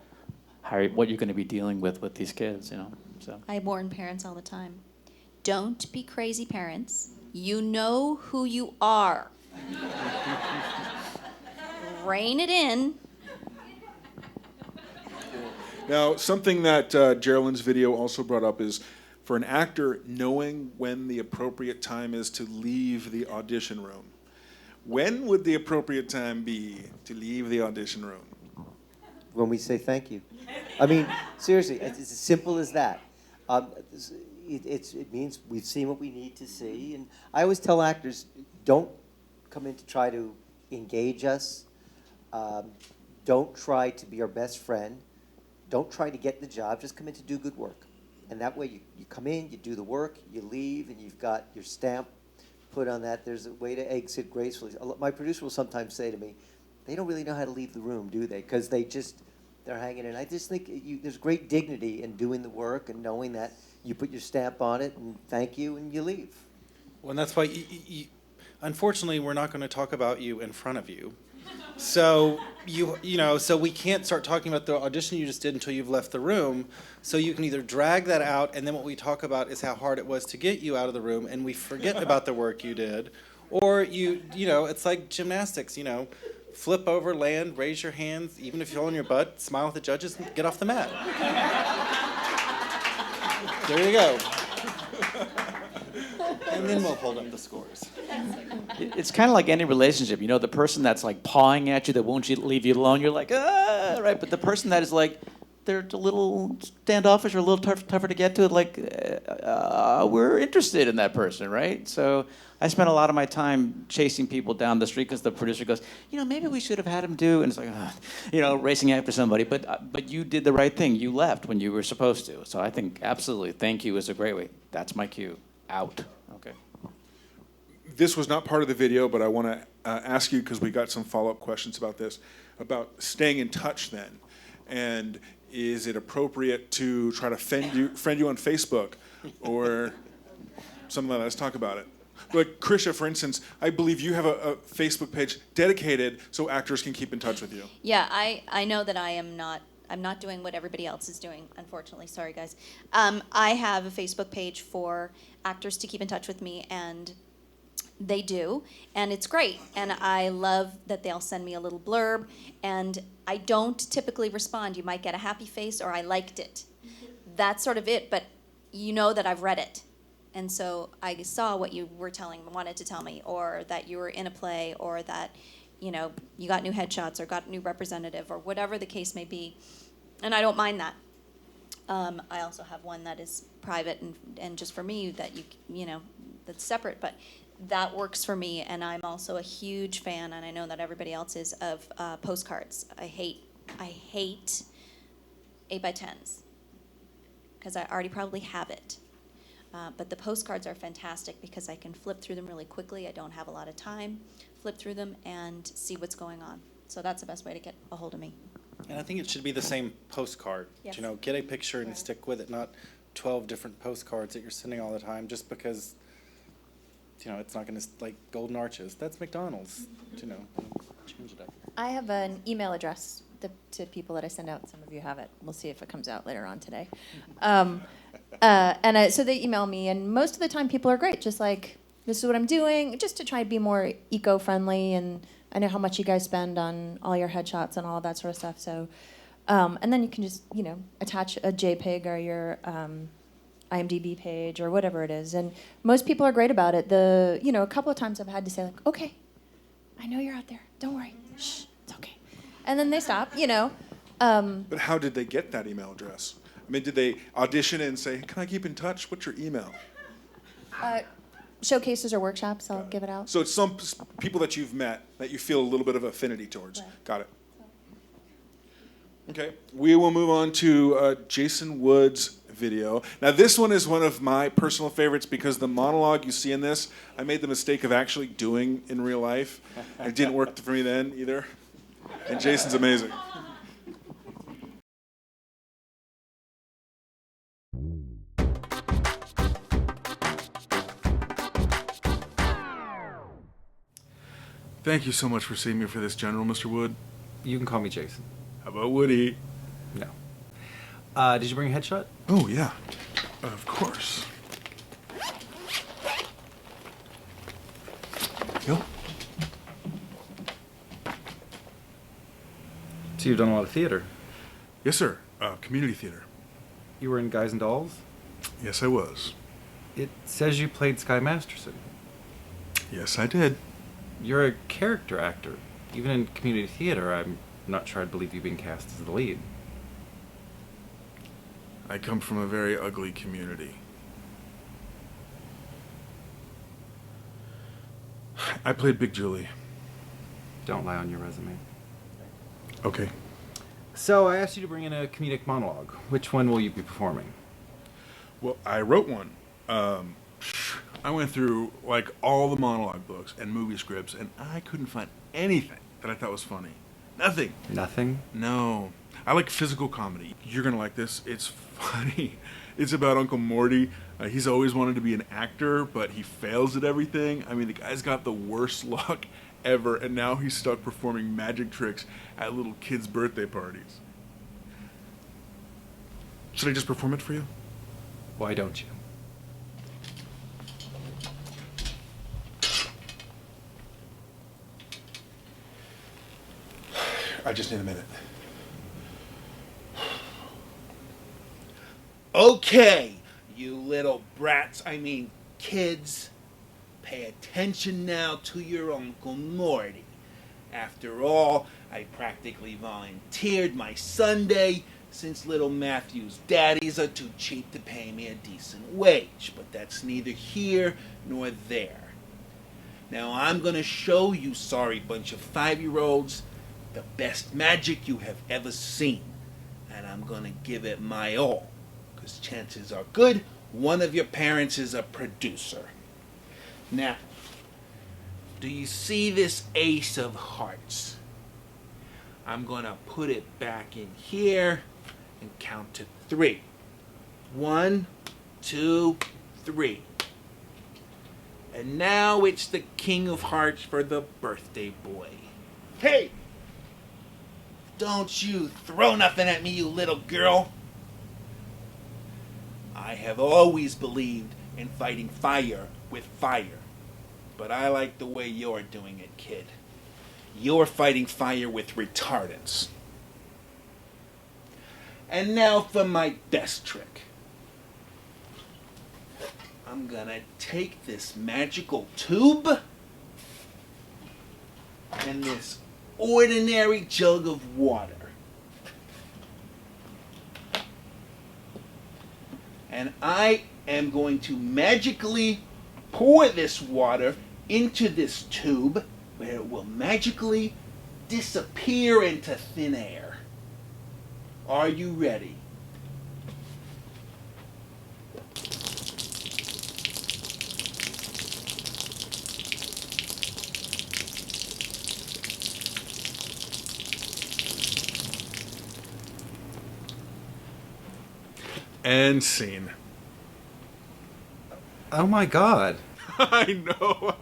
what you're going to be dealing with these kids, So I warn parents all the time. Don't be crazy parents. You know who you are. Rein it in. Now, something that Geralyn's video also brought up is, for an actor, knowing when the appropriate time is to leave the audition room. When would the appropriate time be to leave the audition room? When we say thank you. I mean, seriously, it's as simple as that. It means we've seen what we need to see. And I always tell actors, don't come in to try to engage us. Don't try to be our best friend. Don't try to get the job. Just come in to do good work. And that way you come in, you do the work, you leave, and you've got your stamp put on that. There's a way to exit gracefully. My producer will sometimes say to me, they don't really know how to leave the room, do they? Because they're hanging in. I just think there's great dignity in doing the work and knowing that you put your stamp on it and thank you and you leave. Well, and that's why, unfortunately, we're not going to talk about you in front of you. So so we can't start talking about the audition you just did until you've left the room. So you can either drag that out, and then what we talk about is how hard it was to get you out of the room, and we forget about the work you did, or it's like gymnastics. Flip over, land, raise your hands, even if you're on your butt, smile at the judges, and get off the mat. There you go. And then we'll hold up the scores. It's kind of like any relationship, the person that's like pawing at you that won't leave you alone, you're like, right? But the person that is like, they're a little standoffish or a little tougher to get to, like, we're interested in that person, right? So I spent a lot of my time chasing people down the street because the producer goes, maybe we should have had him do, and it's like, racing after somebody. But you did the right thing. You left when you were supposed to. So I think absolutely, thank you is a great way. That's my cue. Out. Okay. This was not part of the video, but I want to ask you, because we got some follow-up questions about this, about staying in touch then. And is it appropriate to try to friend you on Facebook or something like that? Let's talk about it. Like Krisha, for instance, I believe you have a Facebook page dedicated so actors can keep in touch with you. Yeah, I know that I'm not doing what everybody else is doing, unfortunately. Sorry, guys. I have a Facebook page for actors to keep in touch with me, and they do, and it's great. And I love that they'll send me a little blurb, and I don't typically respond. You might get a happy face or I liked it. That's sort of it, but you know that I've read it. And so I saw what you wanted to tell me, or that you were in a play, or that you got new headshots or got a new representative or whatever the case may be. And I don't mind that. I also have one that is private and just for me that that's separate, but that works for me. And I'm also a huge fan, and I know that everybody else is, of postcards. I hate 8x10s because I already probably have it. But the postcards are fantastic because I can flip through them really quickly. I don't have a lot of time. Flip through them and see what's going on. So that's the best way to get a hold of me. And I think it should be the same postcard. Yes. Get a picture and stick with it, not 12 different postcards that you're sending all the time just because, it's not going to, like, golden arches. That's McDonald's, change it up. I have an email address to people that I send out. Some of you have it. We'll see if it comes out later on today. So they email me, and most of the time people are great. Just like, this is what I'm doing, just to try to be more eco-friendly. And I know how much you guys spend on all your headshots and all of that sort of stuff. So, and then you can just, attach a JPEG or your IMDb page or whatever it is. And most people are great about it. A couple of times I've had to say, like, okay, I know you're out there. Don't worry. Shh, it's okay. And then they stop, But how did they get that email address? I mean, did they audition and say, can I keep in touch? What's your email? Showcases or workshops, I'll give it out. So it's some people that you've met that you feel a little bit of affinity towards. Right. Got it. Okay, we will move on to Jason Wood's video. Now this one is one of my personal favorites because the monologue you see in this, I made the mistake of actually doing in real life. It didn't work for me then either. And Jason's amazing. Thank you so much for seeing me for this, General, Mr. Wood. You can call me Jason. How about Woody? No. Did you bring a headshot? Oh, yeah. Of course. Yo. So you've done a lot of theater. Yes, sir. Community theater. You were in Guys and Dolls? Yes, I was. It says you played Sky Masterson. Yes, I did. You're a character actor. Even in community theater, I'm not sure I'd believe you being cast as the lead. I come from a very ugly community. I played Big Julie. Don't lie on your resume. Okay. So I asked you to bring in a comedic monologue. Which one will you be performing? Well, I wrote one. I went through like all the monologue books and movie scripts, and I couldn't find anything that I thought was funny. Nothing. Nothing? No. I like physical comedy. You're gonna like this. It's funny. It's about Uncle Morty. He's always wanted to be an actor, but he fails at everything. I mean, the guy's got the worst luck ever, and now he's stuck performing magic tricks at little kids' birthday parties. Should I just perform it for you? Why don't you? I just need a minute. Okay, you little brats, kids, pay attention now to your Uncle Morty. After all, I practically volunteered my Sunday since little Matthew's daddies are too cheap to pay me a decent wage, but that's neither here nor there. Now I'm gonna show you sorry bunch of 5-year-olds the best magic you have ever seen, and I'm gonna give it my all, because chances are good one of your parents is a producer. Now, do you see this ace of hearts? I'm gonna put it back in here and count to 3. 1, 2, 3. And now it's the king of hearts for the birthday boy. Hey! Don't you throw nothing at me, you little girl. I have always believed in fighting fire with fire. But I like the way you're doing it, kid. You're fighting fire with retardants. And now for my best trick. I'm gonna take this magical tube and this ordinary jug of water. And I am going to magically pour this water into this tube where it will magically disappear into thin air. Are you ready? And scene. Oh my god. I know.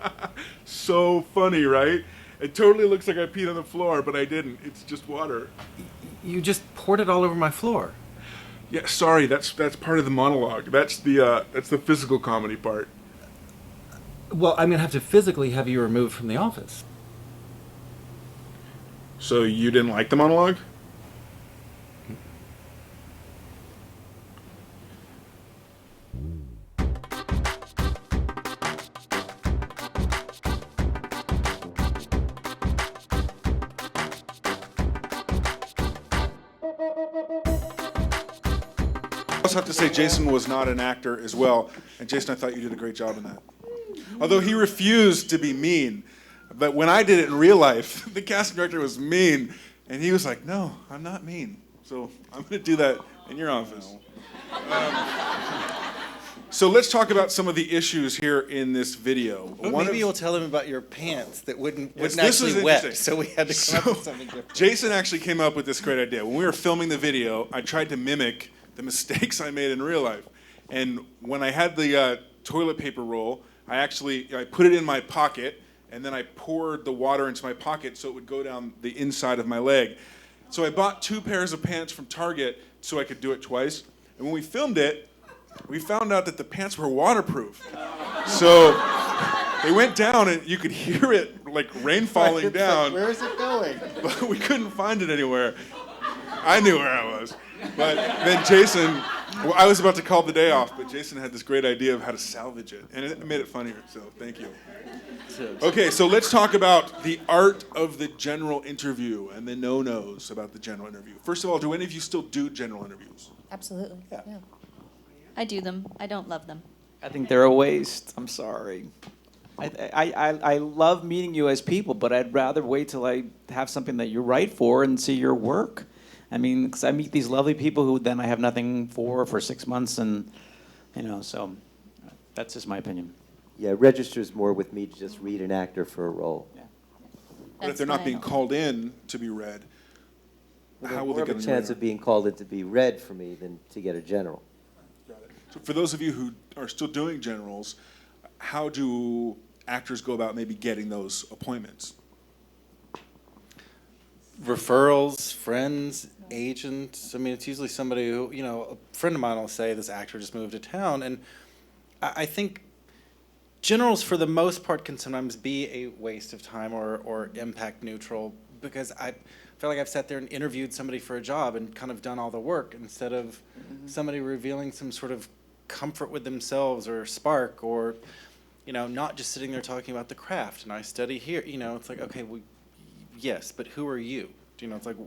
So funny, right? It totally looks like I peed on the floor, but I didn't. It's just water. You just poured it all over my floor. Yeah, sorry. That's part of the monologue. That's the physical comedy part. Well, I'm gonna have to physically have you removed from the office. So you didn't like the monologue? I also have to say Jason was not an actor as well, and Jason, I thought you did a great job in that. Although he refused to be mean, but when I did it in real life, the casting director was mean, and he was like, "No, I'm not mean, so I'm going to do that in your office." So let's talk about some of the issues here in this video. Maybe you'll tell them about your pants that wouldn't Yes, actually is wet, interesting. so we had to come up with something different. Jason actually came up with this great idea. When we were filming the video, I tried to mimic the mistakes I made in real life. And when I had the toilet paper roll, I put it in my pocket, and then I poured the water into my pocket so it would go down the inside of my leg. So I bought 2 pairs of pants from Target so I could do it twice. And when we filmed it, we found out that the pants were waterproof. So they went down, and you could hear it like rain falling down. Where is it going? But we couldn't find it anywhere. I knew where I was. But then Jason, well, I was about to call the day off, but Jason had this great idea of how to salvage it, and it made it funnier, so thank you. Okay, so let's talk about the art of the general interview and the no-nos about the general interview. First of all, do any of you still do general interviews? Absolutely. Yeah. I do them. I don't love them. I think they're a waste. I'm sorry. I love meeting you as people, but I'd rather wait till I have something that you're right for and see your work. I mean, because I meet these lovely people who then I have nothing for 6 months, and so that's just my opinion. Yeah, it registers more with me to just read an actor for a role. Yeah. But if they're not being called in to be read, how will they More get of on a your chance radar? of being called in to be read for me than to get a general. So for those of you who are still doing generals, how do actors go about maybe getting those appointments? Referrals, friends, agents. I mean, it's usually somebody who, a friend of mine will say, this actor just moved to town. And I think generals, for the most part, can sometimes be a waste of time or impact neutral, because I feel like I've sat there and interviewed somebody for a job and kind of done all the work instead of somebody revealing some sort of comfort with themselves or spark, or, not just sitting there talking about the craft. And I study here, it's like, okay, well, yes, but who are you? It's like,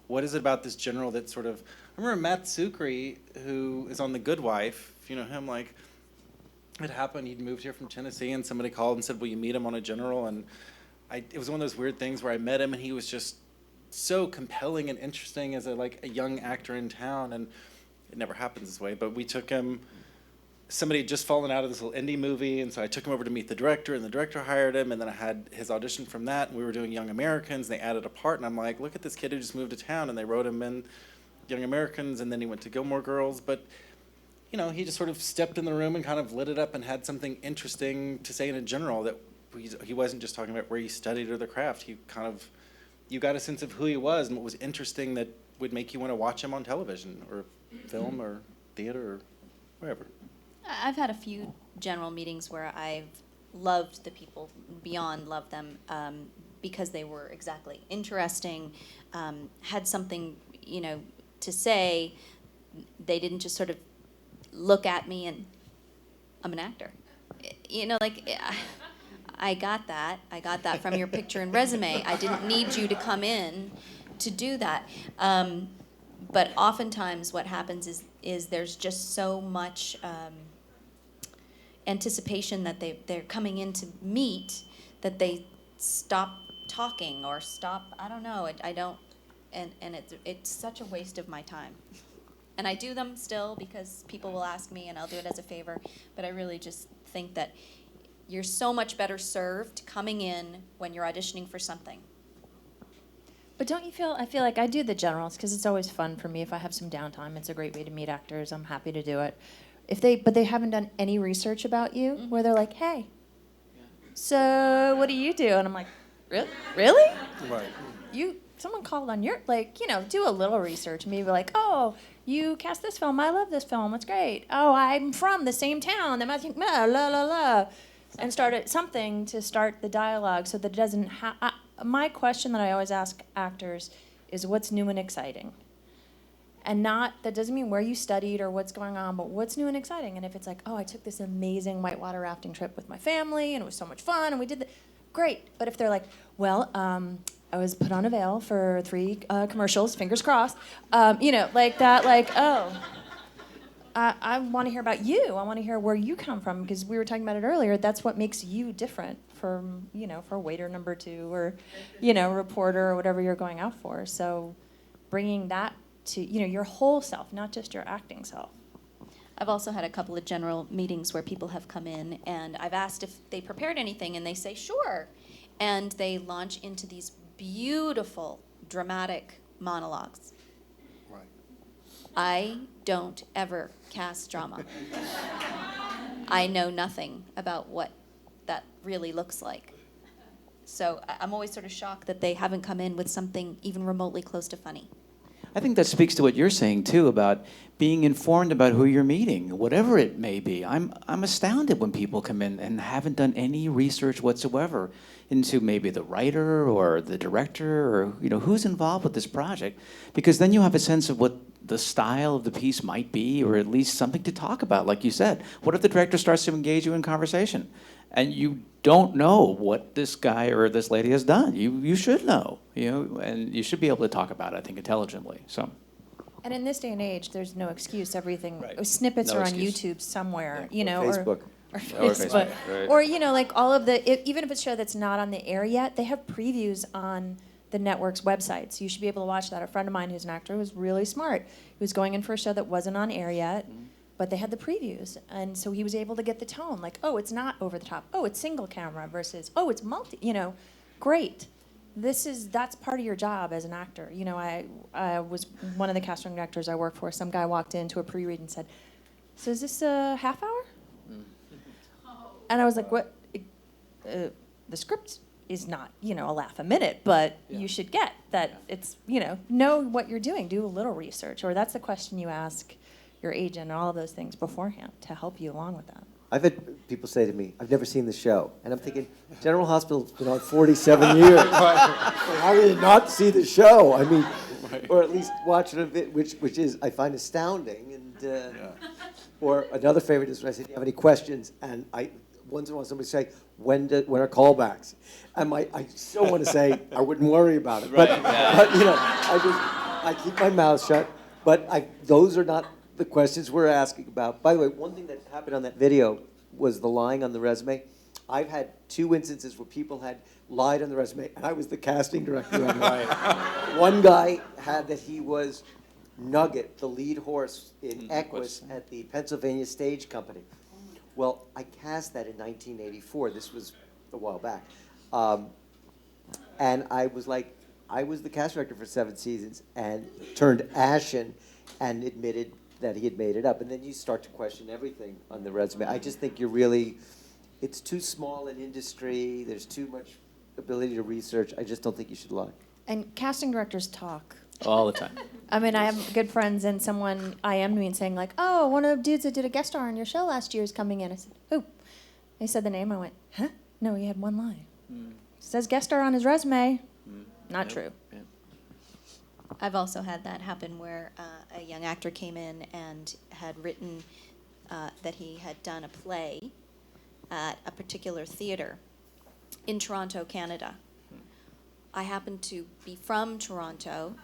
what is it about this general that sort of, I remember Matt Sukri, who is on The Good Wife, him, like, it happened, he'd moved here from Tennessee, and somebody called and said, will you meet him on a general? And it was one of those weird things where I met him, and he was just so compelling and interesting as a young actor in town, and it never happens this way, but we took him, somebody had just fallen out of this little indie movie, and so I took him over to meet the director, and the director hired him, and then I had his audition from that, and we were doing Young Americans, and they added a part, and I'm like, look at this kid who just moved to town, and they wrote him in Young Americans, and then he went to Gilmore Girls, but he just sort of stepped in the room and kind of lit it up and had something interesting to say in a general, that he wasn't just talking about where he studied or the craft. He kind of, you got a sense of who he was and what was interesting that would make you want to watch him on television or film or theater or wherever. I've had a few general meetings where I've loved the people, beyond love them, because they were exactly interesting, had something, to say. They didn't just sort of look at me and, I'm an actor. I got that from your picture and resume. I didn't need you to come in to do that. But oftentimes what happens is there's just so much anticipation that they're coming in to meet that they stop talking or stop, I don't know, and it's such a waste of my time. And I do them still because people will ask me, and I'll do it as a favor, but I really just think that you're so much better served coming in when you're auditioning for something. But don't you feel, I feel like I do the generals because it's always fun for me. If I have some downtime, it's a great way to meet actors. I'm happy to do it. But they haven't done any research about you, where they're like, hey, so what do you do? And I'm like, Really? Right. Someone called on your, like, do a little research. Maybe like, oh, you cast this film. I love this film. It's great. Oh, I'm from the same town. Then I think, la, la, la. And started something to start the dialogue so that it doesn't my question that I always ask actors is what's new and exciting? And that doesn't mean where you studied or what's going on, but what's new and exciting? And if it's like, oh, I took this amazing whitewater rafting trip with my family and it was so much fun and we did that, great. But if they're like, well, I was put on a veil for 3 commercials, fingers crossed, like that, like, oh, I want to hear about you. I want to hear where you come from because we were talking about it earlier. That's what makes you different from, for waiter number 2 or, reporter or whatever you're going out for. So bringing that to, your whole self, not just your acting self. I've also had a couple of general meetings where people have come in and I've asked if they prepared anything and they say, sure. And they launch into these beautiful, dramatic monologues. Right. I don't ever cast drama. I know nothing about what that really looks like. So I'm always sort of shocked that they haven't come in with something even remotely close to funny. I think that speaks to what you're saying too about being informed about who you're meeting, whatever it may be. I'm astounded when people come in and haven't done any research whatsoever into maybe the writer or the director or who's involved with this project, because then you have a sense of what the style of the piece might be, or at least something to talk about. Like you said, what if the director starts to engage you in conversation and you don't know what this guy or this lady has done? You should know, and you should be able to talk about it, I think, intelligently. So. And in this day and age, there's no excuse. Everything, Right. snippets No are excuse. on YouTube somewhere, Or Facebook. Or Or Facebook. Facebook, right. Or, like all of even if it's a show that's not on the air yet, they have previews on the network's websites. You should be able to watch that. A friend of mine who's an actor was really smart. He was going in for a show that wasn't on air yet, but they had the previews. And so he was able to get the tone, like, oh, it's not over the top. Oh, it's single camera versus, oh, it's multi, great. That's part of your job as an actor. I was one of the casting directors I worked for. Some guy walked into a pre-read and said, so is this a half hour? And I was like, what? The script is not, a laugh a minute, but you should get that it's, know what you're doing. Do a little research. Or that's the question you ask your agent and all of those things beforehand to help you along with that. I've had people say to me, I've never seen the show. And I'm thinking, General Hospital's been on 47 years. How do you not see the show? I mean, or at least watch it a bit, which is, I find astounding. And Or another favorite is when I say, do you have any questions? And once in a while somebody say, when are callbacks? And I so want to say, I wouldn't worry about it. But, I keep my mouth shut. But those are not the questions we're asking about. By the way, one thing that happened on that video was the lying on the resume. I've had 2 instances where people had lied on the resume, and I was the casting director. One guy had that he was Nugget, the lead horse in Equus at the Pennsylvania Stage Company. Well, I cast that in 1984. This was a while back. And I was the cast director for 7 seasons and turned ashen and admitted that he had made it up. And then you start to question everything on the resume. I just think it's too small an industry. There's too much ability to research. I just don't think you should lie. And casting directors talk. All the time. I mean, I have good friends, and someone IM'd me and saying, like, oh, one of the dudes that did a guest star on your show last year is coming in. I said, who? They said the name. I went, huh? No, he had one line. Says guest star on his resume. Not true. Yeah. I've also had that happen where a young actor came in and had written that he had done a play at a particular theater in Toronto, Canada. I happened to be from Toronto,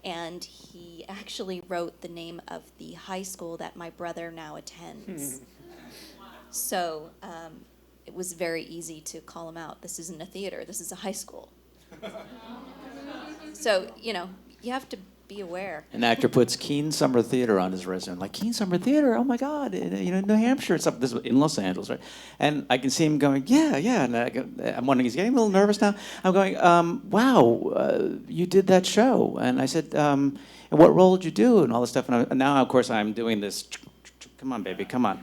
and he actually wrote the name of the high school that my brother now attends. So it was very easy to call him out. This isn't a theater, this is a high school. So, you have to be aware. An actor puts Keene Summer Theater on his resume. Like, Keene Summer Theater, oh my God, New Hampshire, it's up this in Los Angeles, right? And I can see him going, yeah. And I'm wondering, he's getting a little nervous now. I'm going, wow, you did that show. And I said, and what role did you do? And all this stuff. And now, of course, I'm doing this. Come on, baby, come on,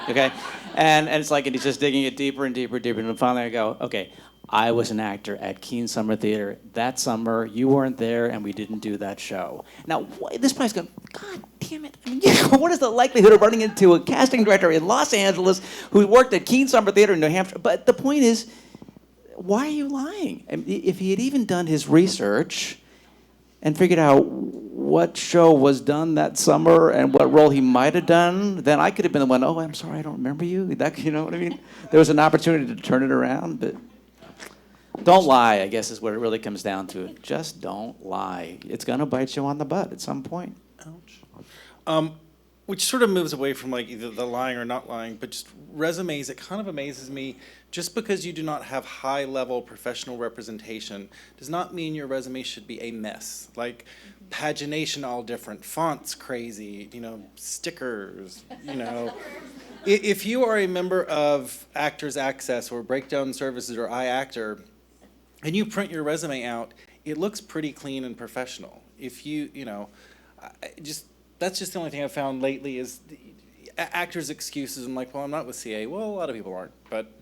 okay? And it's like, and he's just digging it deeper and deeper and deeper. And finally I go, okay, I was an actor at Keene Summer Theater that summer. You weren't there, and we didn't do that show. Now, this place going, God damn it. I mean, what is the likelihood of running into a casting director in Los Angeles who worked at Keene Summer Theater in New Hampshire? But the point is, why are you lying? I mean, if he had even done his research and figured out what show was done that summer and what role he might have done, then I could have been the one, oh, I'm sorry, I don't remember you. That, you know what I mean? There was an opportunity to turn it around, but don't lie, I guess, is what it really comes down to. Just don't lie. It's going to bite you on the butt at some point. Ouch. Which sort of moves away from like either the lying or not lying, but just resumes, it kind of amazes me. Just because you do not have high-level professional representation does not mean your resume should be a mess. Like pagination all different, fonts crazy, stickers, If you are a member of Actors Access or Breakdown Services or iActor, and you print your resume out, it looks pretty clean and professional. If that's just the only thing I've found lately is actors' excuses. I'm like, well, I'm not with CA. Well, a lot of people aren't. But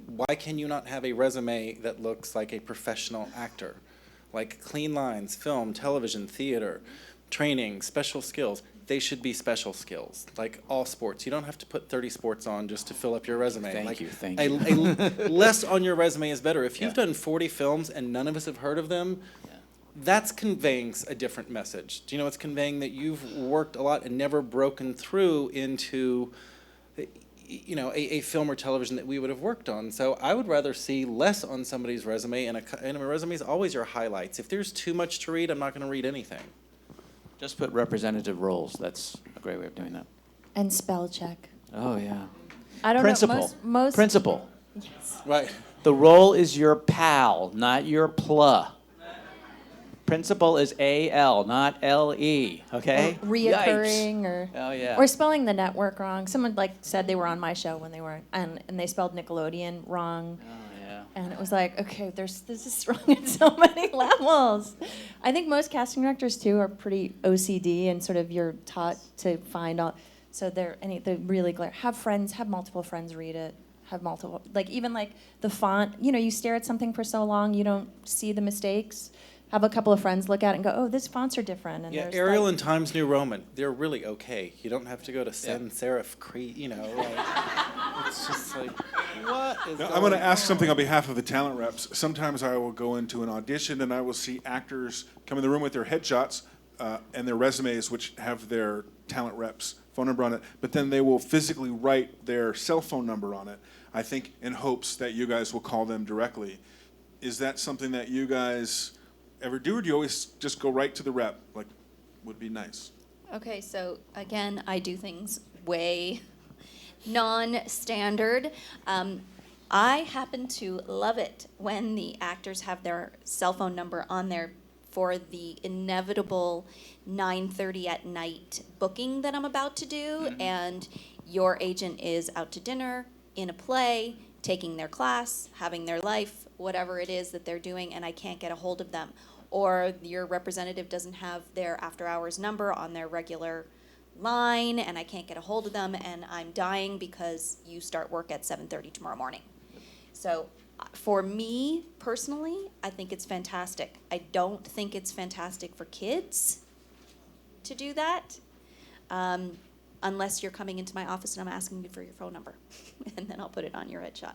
why can you not have a resume that looks like a professional actor? Like clean lines, film, television, theater, training, special skills. They should be special skills, like all sports. You don't have to put 30 sports on just to fill up your resume. Thank you. Less on your resume is better. If you've done 40 films and none of us have heard of them, that's conveying a different message. It's conveying that you've worked a lot and never broken through into, a film or television that we would have worked on. So I would rather see less on somebody's resume, and a resume is always your highlights. If there's too much to read, I'm not going to read anything. Just put representative roles. That's a great way of doing that. And spell check. Oh, yeah. I don't Principal. know. Principal. Yes. Right. The role is your pal, not your pla. Principal is A-L, not L-E, okay? Or reoccurring. Yikes. Or spelling the network wrong. Someone said they were on my show when they weren't, and they spelled Nickelodeon wrong. And it was like, okay, this is wrong at so many levels. I think most casting directors too are pretty OCD, and sort of you're taught to find all. So they're really have multiple friends read it. Have multiple, even the font. You stare at something for so long, you don't see the mistakes. Have a couple of friends look at it and go, oh, these fonts are different. And yeah, Arial and Times New Roman, they're really okay. You don't have to go to sans serif, it's just like, what is Now, I'm going to ask something on behalf of the talent reps. Sometimes I will go into an audition and I will see actors come in the room with their headshots and their resumes, which have their talent reps' phone number on it, but then they will physically write their cell phone number on it, I think in hopes that you guys will call them directly. Is that something that you guys ever do, or do you always just go right to the rep? Would be nice. Okay, so again, I do things way non-standard. I happen to love it when the actors have their cell phone number on there for the inevitable 9:30 at night booking that I'm about to do, and your agent is out to dinner, in a play, taking their class, having their life, whatever it is that they're doing, and I can't get a hold of them. Or your representative doesn't have their after-hours number on their regular line, and I can't get a hold of them, and I'm dying because you start work at 7:30 tomorrow morning. So for me, personally, I think it's fantastic. I don't think it's fantastic for kids to do that, unless you're coming into my office and I'm asking you for your phone number, and then I'll put it on your headshot.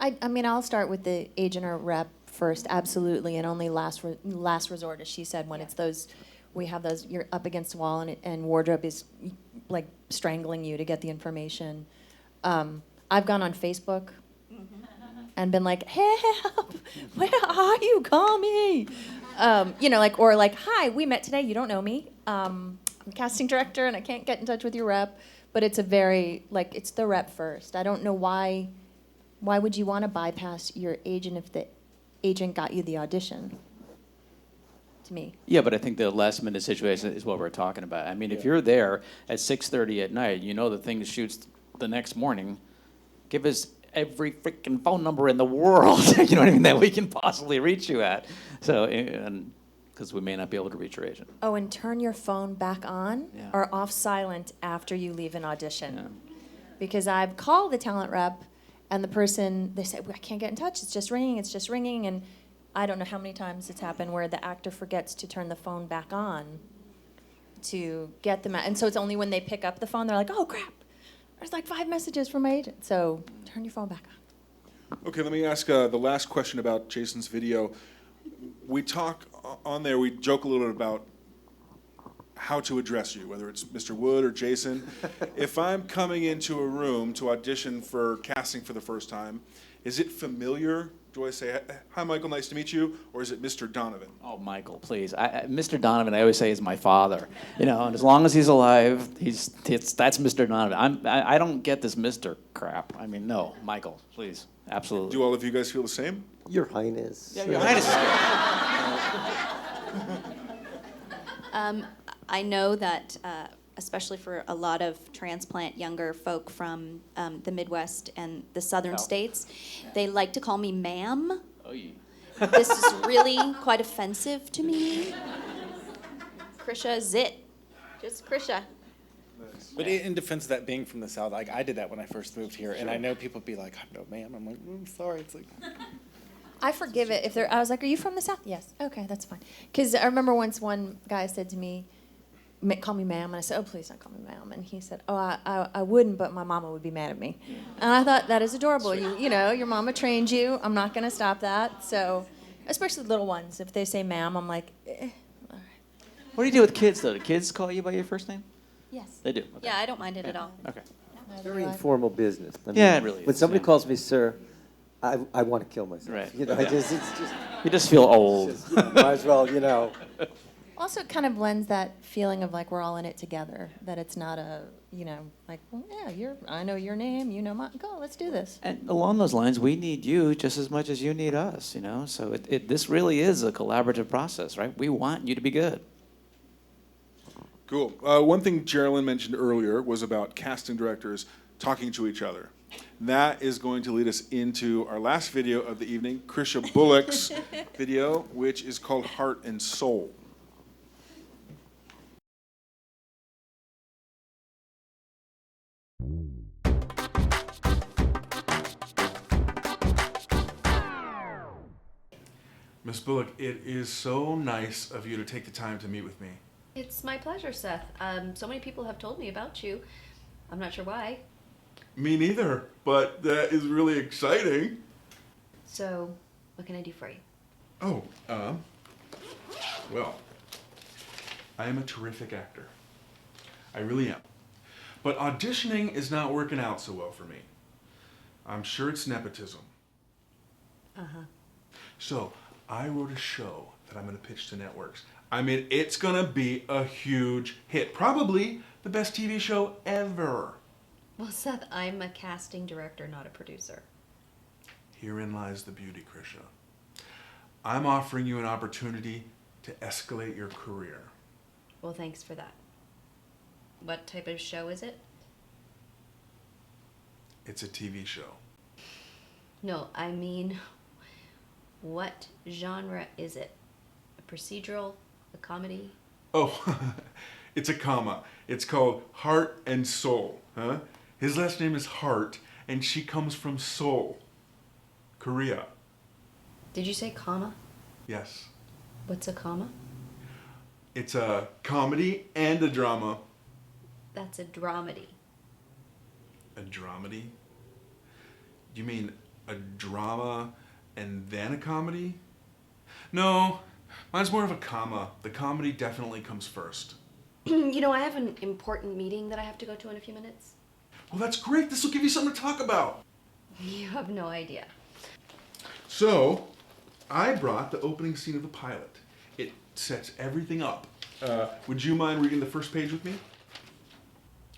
I mean, I'll start with the agent or rep first, absolutely, and only last resort, as she said, when it's those, we have those, you're up against the wall and wardrobe is like strangling you to get the information. I've gone on Facebook and been like, help, where are you, call me? Hi, we met today, you don't know me. I'm a casting director and I can't get in touch with your rep, but it's a very, it's the rep first. I don't know why would you want to bypass your agent if the agent got you the audition? To me. Yeah, but I think the last minute situation is what we're talking about. I mean, if you're there at 6:30 at night, you know the thing shoots the next morning, give us every freaking phone number in the world, you know what I mean, that we can possibly reach you at. So, because we may not be able to reach your agent. Oh, and turn your phone back on or off silent after you leave an audition. Yeah. Because I've called the talent rep and the person, they say, well, I can't get in touch, it's just ringing, and I don't know how many times it's happened where the actor forgets to turn the phone back on to get them out. And so it's only when they pick up the phone, they're like, oh crap, there's like 5 messages from my agent. So turn your phone back on. Okay, let me ask the last question about Jason's video. We talk on there, we joke a little bit about how to address you, whether it's Mr. Wood or Jason. If I'm coming into a room to audition for casting for the first time, is it familiar? Do I say, hi, Michael, nice to meet you? Or is it Mr. Donovan? Oh, Michael, please. Mr. Donovan, I always say, is my father. You know, and as long as he's alive, that's Mr. Donovan. I don't get this Mr. crap. I mean, no, Michael, please, absolutely. Do all of you guys feel the same? Your Highness. Yeah, Your Highness. I know that, especially for a lot of transplant younger folk from the Midwest and the southern states, they like to call me ma'am. Oh, yeah. This is really quite offensive to me. Krisha is it. Just Krisha. But in defense of that being from the South, like I did that when I first moved here, and I know people be like, no, ma'am. I'm like, sorry. It's like. I forgive it if they're, I was like, are you from the South? Yes. Okay, that's fine. Because I remember once one guy said to me, call me ma'am. And I said, oh, please don't call me ma'am. And he said, oh, I wouldn't, but my mama would be mad at me. And I thought, that is adorable. You know, your mama trained you. I'm not going to stop that. So, especially little ones, if they say ma'am, I'm like, eh. All right. What do you do with kids, though? Do kids call you by your first name? Yes. They do? Okay. Yeah, I don't mind it at all. Okay. Very informal business. I mean, Yeah, it really when is, somebody yeah. calls me sir, I want to kill myself. Right. You know, Yeah. it's just. You just feel old. Just, might as well, you know. Also, it kind of blends that feeling of like we're all in it together. That it's not a, you know, like, well, yeah, I know your name, you know mine. Go, let's do this. And along those lines, we need you just as much as you need us, you know? So this really is a collaborative process, right? We want you to be good. Cool. One thing Geralyn mentioned earlier was about casting directors talking to each other. That is going to lead us into our last video of the evening, Krisha Bullock's video, which is called Heart and Soul. Miss Bullock, it is so nice of you to take the time to meet with me. It's my pleasure, Seth. So many people have told me about you. I'm not sure why. Me neither, but that is really exciting. So, what can I do for you? Oh, well, I am a terrific actor. I really am. But auditioning is not working out so well for me. I'm sure it's nepotism. Uh-huh. So, I wrote a show that I'm going to pitch to networks. I mean, it's going to be a huge hit. Probably the best TV show ever. Well, Seth, I'm a casting director, not a producer. Herein lies the beauty, Krisha. I'm offering you an opportunity to escalate your career. Well, thanks for that. What type of show is it? It's a TV show. No, I mean, what genre is it? A procedural? A comedy? Oh, it's a comma. It's called Heart and Soul. Huh? His last name is Hart, and she comes from Seoul, Korea. Did you say comma? Yes. What's a comma? It's a comedy and a drama. That's a dramedy. A dramedy? You mean a drama and then a comedy? No, mine's more of a comma. The comedy definitely comes first. You know, I have an important meeting that I have to go to in a few minutes. Well, that's great. This will give you something to talk about. You have no idea. So, I brought the opening scene of the pilot. It sets everything up. Would you mind reading the first page with me?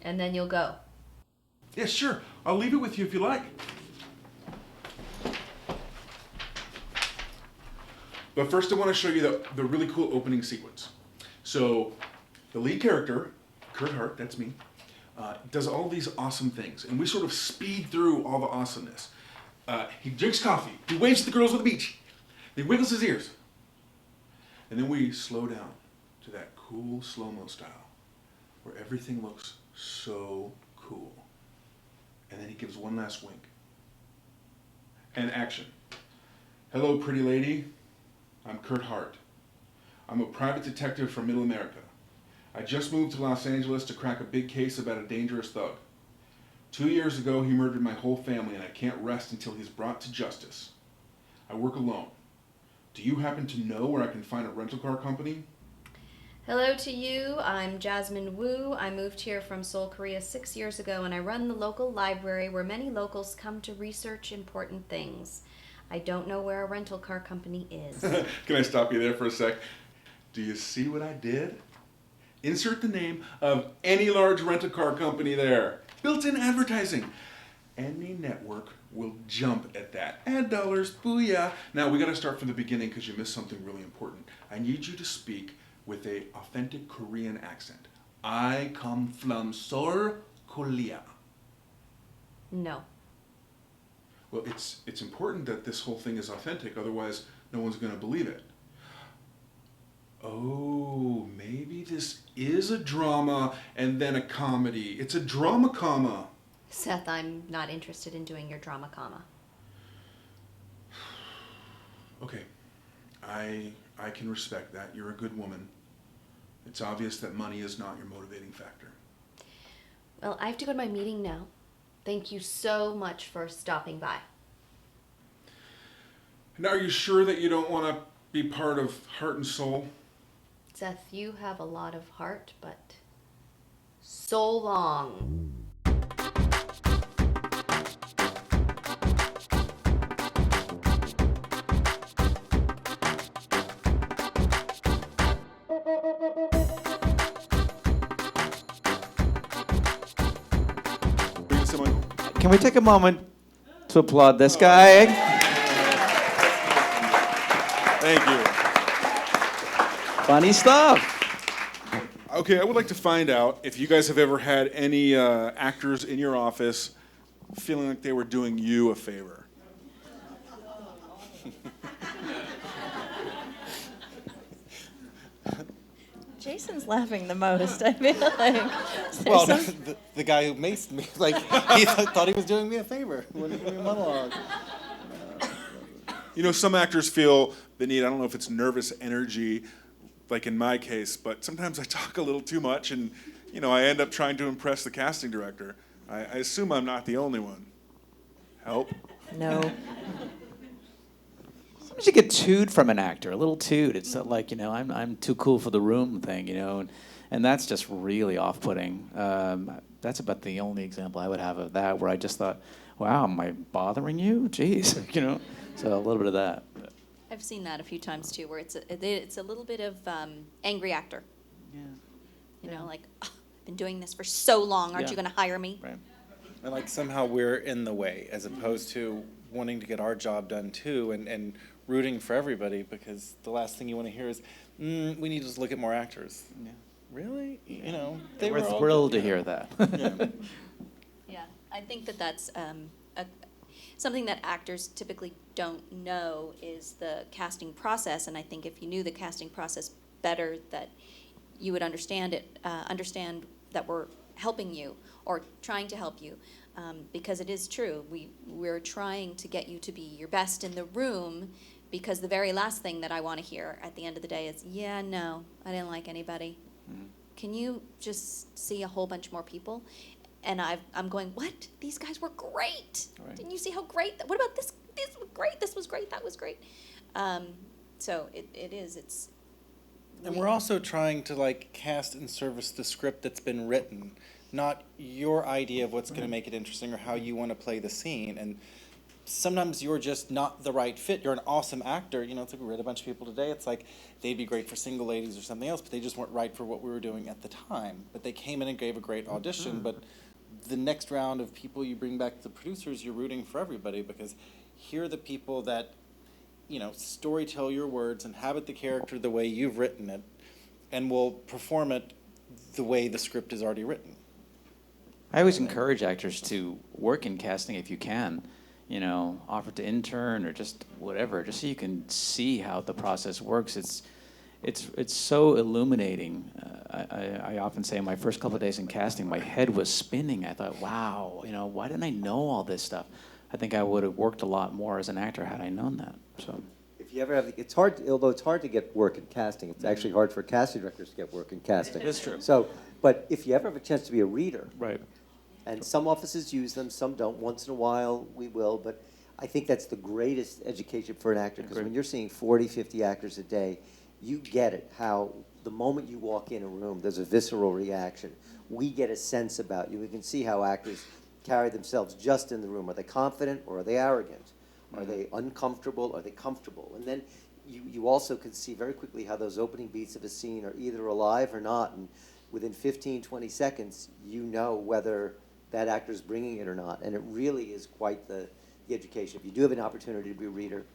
And then you'll go. Yeah, sure. I'll leave it with you if you like. But first I want to show you the really cool opening sequence. So, the lead character, Kurt Hart, that's me, does all these awesome things. And we sort of speed through all the awesomeness. He drinks coffee. He waves at the girls on the beach. He wiggles his ears. And then we slow down to that cool slow-mo style where everything looks so cool. And then he gives one last wink. And action. Hello, pretty lady. I'm Kurt Hart. I'm a private detective from Middle America. I just moved to Los Angeles to crack a big case about a dangerous thug. 2 years ago, he murdered my whole family, and I can't rest until he's brought to justice. I work alone. Do you happen to know where I can find a rental car company? Hello to you. I'm Jasmine Wu. I moved here from Seoul, Korea 6 years ago, and I run the local library where many locals come to research important things. I don't know where a rental car company is. Can I stop you there for a sec? Do you see what I did? Insert the name of any large rental car company there. Built-in advertising. Any network will jump at that. Ad dollars, booyah. Now we gotta start from the beginning because you missed something really important. I need you to speak with a authentic Korean accent. I come from Seoul, Korea. No. Well, it's important that this whole thing is authentic, otherwise no one's gonna believe it. Oh, maybe this is a drama and then a comedy. It's a drama comma. Seth, I'm not interested in doing your drama comma. Okay, I can respect that. You're a good woman. It's obvious that money is not your motivating factor. Well, I have to go to my meeting now. Thank you so much for stopping by. Now, are you sure that you don't want to be part of Heart and Soul? Seth, you have a lot of heart, but so long. Can we take a moment to applaud this guy? Thank you. Funny stuff. Okay, I would like to find out if you guys have ever had any actors in your office feeling like they were doing you a favor. Jason's laughing the most, I feel like. Well, the guy who maced me, like, he thought he was doing me a favor when he gave me a monologue. You know, some actors feel the need, I don't know if it's nervous energy, like in my case, but sometimes I talk a little too much and, you know, I end up trying to impress the casting director. I assume I'm not the only one. Help? No. Sometimes you get toot from an actor, a little toot. It's not like, you know, I'm too cool for the room thing, you know, and that's just really off-putting. That's about the only example I would have of that, where I just thought, wow, am I bothering you? Jeez, you know, so a little bit of that. I've seen that a few times too, where it's a little bit of angry actor. Yeah. You know, like, oh, I've been doing this for so long. Aren't Yeah. you going to hire me? Right. And like somehow we're in the way, as opposed to wanting to get our job done too, and rooting for everybody, because the last thing you want to hear is, we need to just look at more actors. Yeah. Really? You know, they We're were all thrilled good. to hear that. Yeah. Yeah, I think that's something that actors typically don't know is the casting process, and I think if you knew the casting process better, that you would understand it, understand that we're helping you or trying to help you, because it is true. We're trying to get you to be your best in the room, because the very last thing that I want to hear at the end of the day is, yeah, no, I didn't like anybody. Mm-hmm. Can you just see a whole bunch more people? And I'm going, what? These guys were great. Right. Didn't you see how great? What about this? This was great. This was great. That was great. So it is. It's. And we're also trying to like cast and service the script that's been written, not your idea of what's going to make it interesting or how you want to play the scene. And sometimes you're just not the right fit. You're an awesome actor. You know, it's like we read a bunch of people today. It's like they'd be great for Single Ladies or something else, but they just weren't right for what we were doing at the time. But they came in and gave a great audition. But the next round of people you bring back to the producers, you're rooting for everybody, because here are the people that, you know, storytell your words, inhabit the character the way you've written it, and will perform it the way the script is already written. I always encourage actors to work in casting if you can. You know, offer to intern or just whatever, just so you can see how the process works. It's so illuminating. I often say in my first couple of days in casting, my head was spinning. I thought, wow, you know, why didn't I know all this stuff? I think I would have worked a lot more as an actor had I known that. So. If you ever have, it's hard, although it's hard to get work in casting, it's actually hard for casting directors to get work in casting. That's true. So, but if you ever have a chance to be a reader. Right. And some offices use them, some don't. Once in a while, we will, but I think that's the greatest education for an actor, because when you're seeing 40, 50 actors a day, you get it, how the moment you walk in a room, there's a visceral reaction. We get a sense about you. We can see how actors carry themselves just in the room. Are they confident or are they arrogant? Are they uncomfortable? Are they comfortable? And then you also can see very quickly how those opening beats of a scene are either alive or not. And within 15, 20 seconds, you know whether that actor's bringing it or not. And it really is quite the education. If you do have an opportunity to be a reader,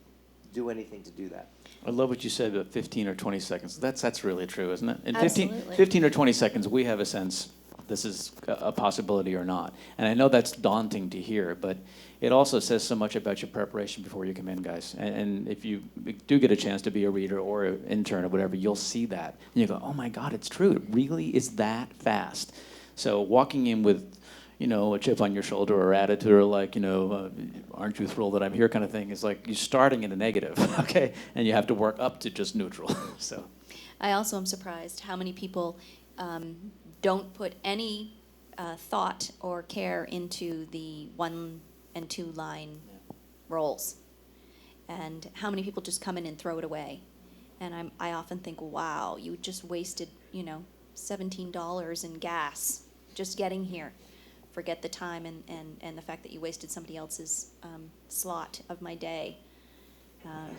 do anything to do that. I love what you said about 15 or 20 seconds. That's really true, isn't it? In 15 Absolutely. or 20 seconds, we have a sense this is a possibility or not. And I know that's daunting to hear, but it also says so much about your preparation before you come in, guys. And if you do get a chance to be a reader or an intern or whatever, you'll see that. And you go, oh my God, it's true. It really is that fast. So walking in with, you know, a chip on your shoulder or attitude or like, you know, aren't you thrilled that I'm here kind of thing is like you're starting in a negative, okay? And you have to work up to just neutral, so. I also am surprised how many people don't put any thought or care into the 1 and 2 line roles, and how many people just come in and throw it away. And I often think, wow, you just wasted, you know, $17 in gas just getting here. Forget the time and the fact that you wasted somebody else's slot of my day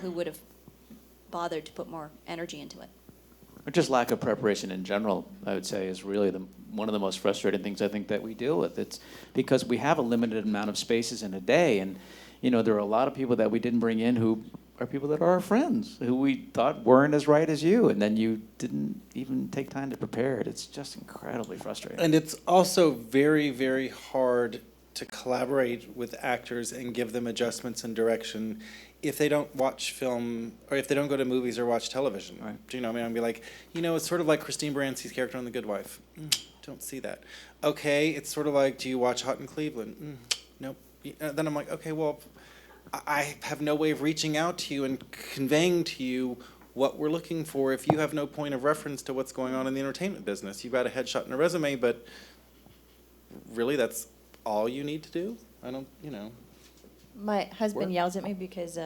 who would have bothered to put more energy into it. Or just lack of preparation in general, I would say, is really one of the most frustrating things I think that we deal with. It's because we have a limited amount of spaces in a day, and you know there are a lot of people that we didn't bring in who are people that are our friends, who we thought weren't as right as you, and then you didn't even take time to prepare it. It's just incredibly frustrating. And it's also very, very hard to collaborate with actors and give them adjustments and direction if they don't watch film, or if they don't go to movies or watch television. Right. Do you know what I mean? I'd be like, you know, it's sort of like Christine Baranski's character on The Good Wife. Don't see that. Okay, it's sort of like, do you watch Hot in Cleveland? Nope. Then I'm like, okay, well, I have no way of reaching out to you and conveying to you what we're looking for if you have no point of reference to what's going on in the entertainment business. You've got a headshot and a resume, but really that's all you need to do? I don't, you know. My husband yells at me because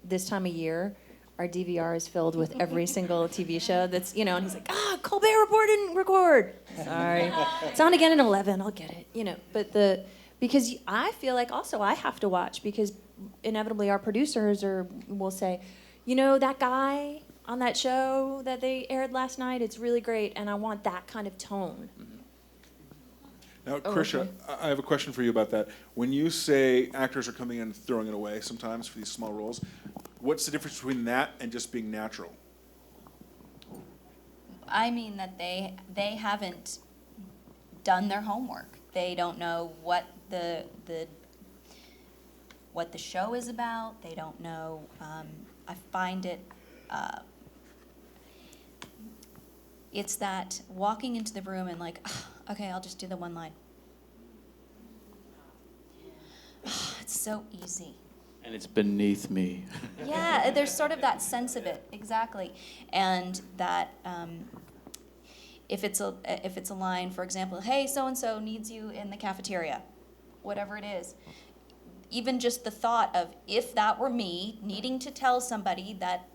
this time of year, our DVR is filled with every single TV show that's, you know, and he's like, Colbert Report didn't record. Sorry. It's on again at 11, I'll get it, you know. But because I feel like also I have to watch, because inevitably our producers will say, you know, that guy on that show that they aired last night, it's really great, and I want that kind of tone. Now, Krisha, okay. I have a question for you about that. When you say actors are coming in and throwing it away sometimes for these small roles, what's the difference between that and just being natural? I mean that they haven't done their homework. They don't know what the show is about. They don't know. I find it. It's that walking into the room and like, okay, I'll just do the one line. It's so easy. And it's beneath me. Yeah, there's sort of that sense of it, exactly, and that if it's a line, for example, hey, so and so needs you in the cafeteria, whatever it is, even just the thought of if that were me needing to tell somebody that,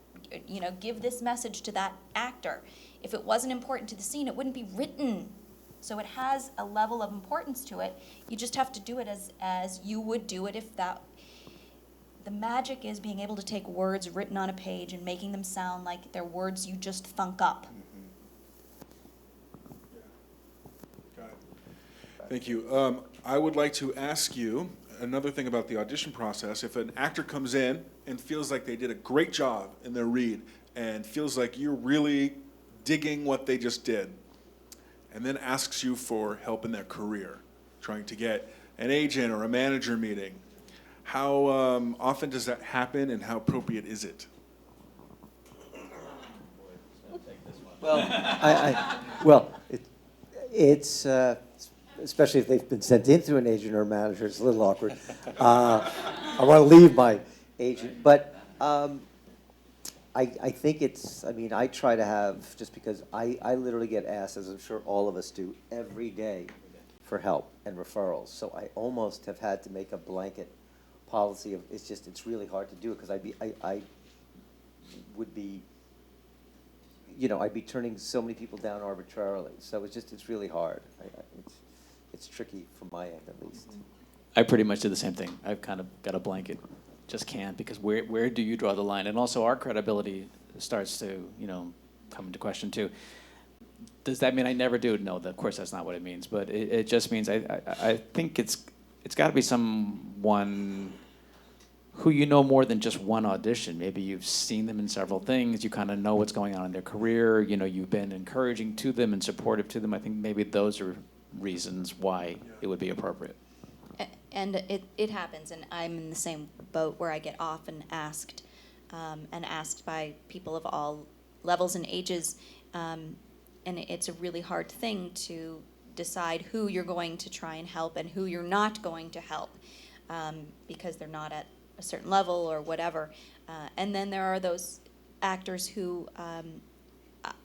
you know, give this message to that actor, if it wasn't important to the scene, it wouldn't be written. So it has a level of importance to it. You just have to do it as you would do it if that. The magic is being able to take words written on a page and making them sound like they're words you just thunk up. Got it. Thank you. I would like to ask you another thing about the audition process. If an actor comes in and feels like they did a great job in their read and feels like you're really digging what they just did, and then asks you for help in their career, trying to get an agent or a manager meeting, how often does that happen, and how appropriate is it? Well, it's especially if they've been sent in through an agent or a manager. It's a little awkward. I want to leave my agent. But I think it's, I mean, I try to have, just because I literally get asked, as I'm sure all of us do, every day for help and referrals. So I almost have had to make a blanket policy of, it's really hard to do it because I would be, I'd be turning so many people down arbitrarily. So it's really hard. It's tricky from my end, at least. I pretty much do the same thing. I've kind of got a blanket, just can't, because where do you draw the line? And also our credibility starts to, come into question too. Does that mean I never do? No, of course that's not what it means. But it just means I think it's got to be someone who you know more than just one audition. Maybe you've seen them in several things. You kind of know what's going on in their career. You've been encouraging to them and supportive to them. I think maybe those are reasons why it would be appropriate. And it happens, and I'm in the same boat where I get often asked, and asked by people of all levels and ages, and it's a really hard thing to decide who you're going to try and help and who you're not going to help, because they're not at a certain level or whatever. And then there are those actors who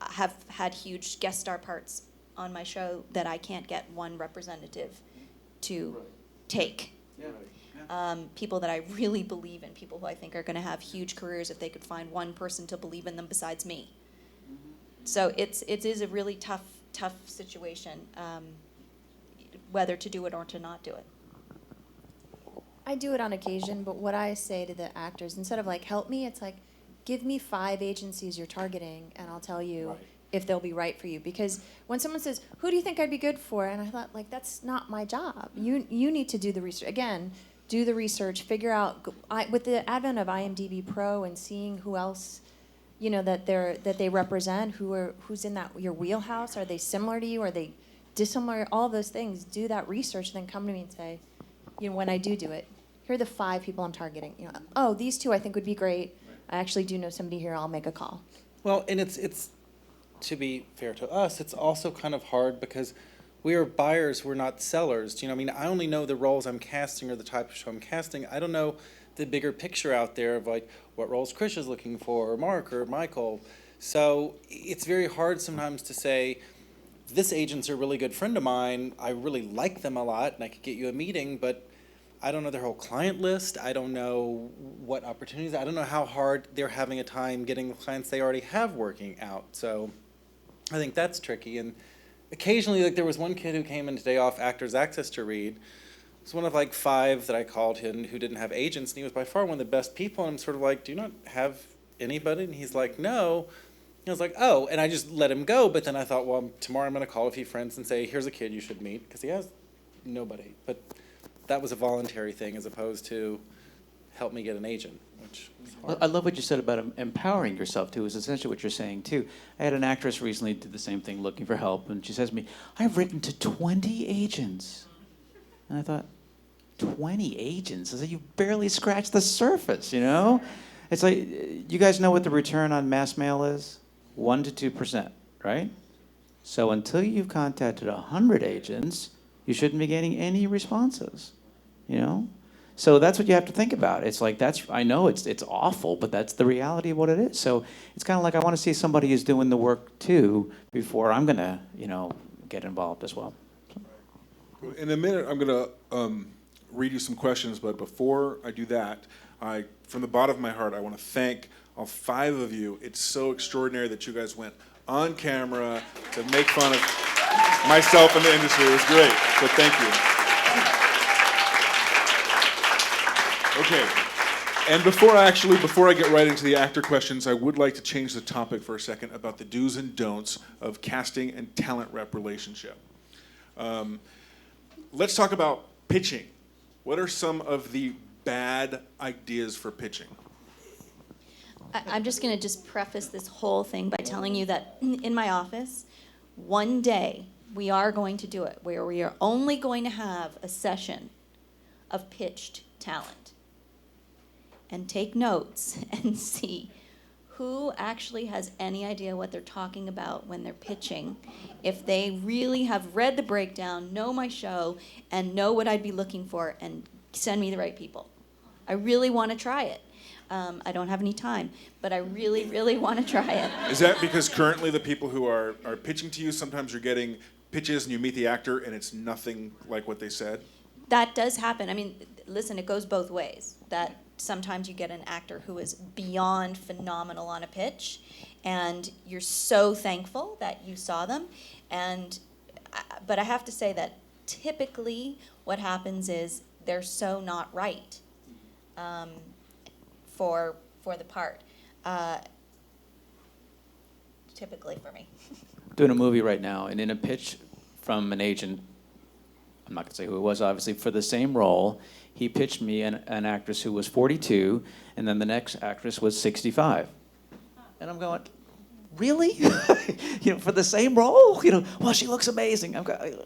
have had huge guest star parts on my show that I can't get one representative to take. People that I really believe in, people who I think are going to have huge careers if they could find one person to believe in them besides me. So it is a really tough situation, whether to do it or to not do it. I do it on occasion, but what I say to the actors, instead of like, help me, it's like, give me 5 agencies you're targeting, and I'll tell you if they'll be right for you. Because when someone says, who do you think I'd be good for? And I thought, like, that's not my job. You need to do the research. Again, do the research, figure out, with the advent of IMDb Pro and seeing who else, that they represent, who's in your wheelhouse, are they similar to you, are they dissimilar, all those things, do that research, then come to me and say, when I do it, here are the 5 people I'm targeting. Oh, these 2 I think would be great. I actually do know somebody here, I'll make a call. Well, and it's to be fair to us, it's also kind of hard because we are buyers, we're not sellers. I I only know the roles I'm casting or the type of show I'm casting. I don't know the bigger picture out there of like what roles Krish is looking for, or Mark, or Michael. So it's very hard sometimes to say, this agent's a really good friend of mine, I really like them a lot, and I could get you a meeting, but I don't know their whole client list. I don't know what opportunities. I don't know how hard they're having a time getting the clients they already have working out. So I think that's tricky. And occasionally, like there was one kid who came in today off Actors Access to read. It's one of like 5 that I called him who didn't have agents, and he was by far one of the best people. And I'm sort of like, do you not have anybody? And he's like, no. And I was like, oh, and I just let him go. But then I thought, well, tomorrow I'm going to call a few friends and say, here's a kid you should meet, because he has nobody. But that was a voluntary thing as opposed to help me get an agent, which was hard. I love what you said about empowering yourself, too, is essentially what you're saying, too. I had an actress recently did the same thing, looking for help, and she says to me, I've written to 20 agents. And I thought, 20 agents? I said, you've barely scratched the surface, It's like, you guys know what the return on mass mail is? 1 to 2%, right? So until you've contacted 100 agents, you shouldn't be getting any responses, So that's what you have to think about. It's like, I know it's awful, but that's the reality of what it is. So it's kind of like I want to see somebody who's doing the work too before I'm going to, get involved as well. In a minute, I'm going to read you some questions, but before I do that, from the bottom of my heart, I want to thank all 5 of you. It's so extraordinary that you guys went on camera to make fun of myself and the industry. It was great, so thank you. Okay, and before I get right into the actor questions, I would like to change the topic for a second about the do's and don'ts of casting and talent rep relationship. Let's talk about pitching. What are some of the bad ideas for pitching? I'm just going to preface this whole thing by telling you that in my office, one day we are going to do it, where we are only going to have a session of pitched talent and take notes and see who actually has any idea what they're talking about when they're pitching, if they really have read the breakdown, know my show, and know what I'd be looking for, and send me the right people. I really want to try it. I don't have any time, but I really, really want to try it. Is that because currently the people who are pitching to you, sometimes you're getting pitches and you meet the actor and it's nothing like what they said? That does happen. I mean, listen, it goes both ways. That sometimes you get an actor who is beyond phenomenal on a pitch, and you're so thankful that you saw them. But I have to say that typically what happens is they're so not right for the part. Typically for me. Doing a movie right now, and in a pitch from an agent, I'm not going to say who it was, obviously, for the same role, he pitched me an actress who was 42, and then the next actress was 65. And I'm going, really? For the same role? Well, she looks amazing. I'm going,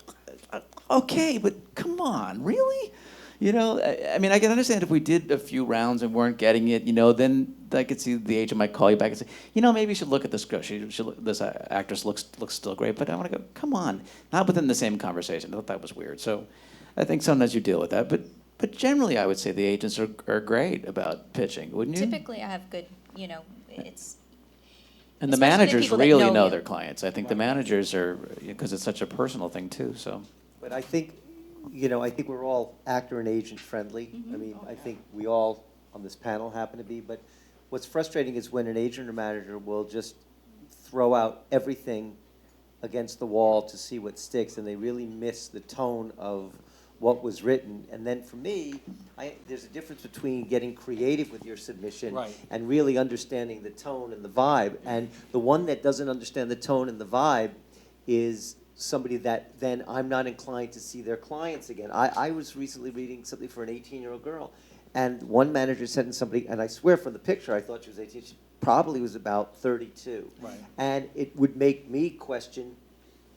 okay, but come on, really? I mean, I can understand if we did a few rounds and weren't getting it, then I could see the agent might call you back and say, maybe you should look at the script. This actress looks still great, but I want to go, come on, not within the same conversation. I thought that was weird. So I think sometimes you deal with that, but generally I would say the agents are great about pitching, wouldn't you? Typically I have good, it's... And the managers really know their clients. I think the managers are, because it's such a personal thing too, so. But I think we're all actor and agent friendly. I mean, I think we all on this panel happen to be, but what's frustrating is when an agent or manager will just throw out everything against the wall to see what sticks, and they really miss the tone of what was written. And then for me, there's a difference between getting creative with your submission and really understanding the tone and the vibe. And the one that doesn't understand the tone and the vibe is somebody that then I'm not inclined to see their clients again. I was recently reading something for an 18-year-old girl, and one manager said to somebody, and I swear from the picture I thought she was 18, she probably was about 32. Right. And it would make me question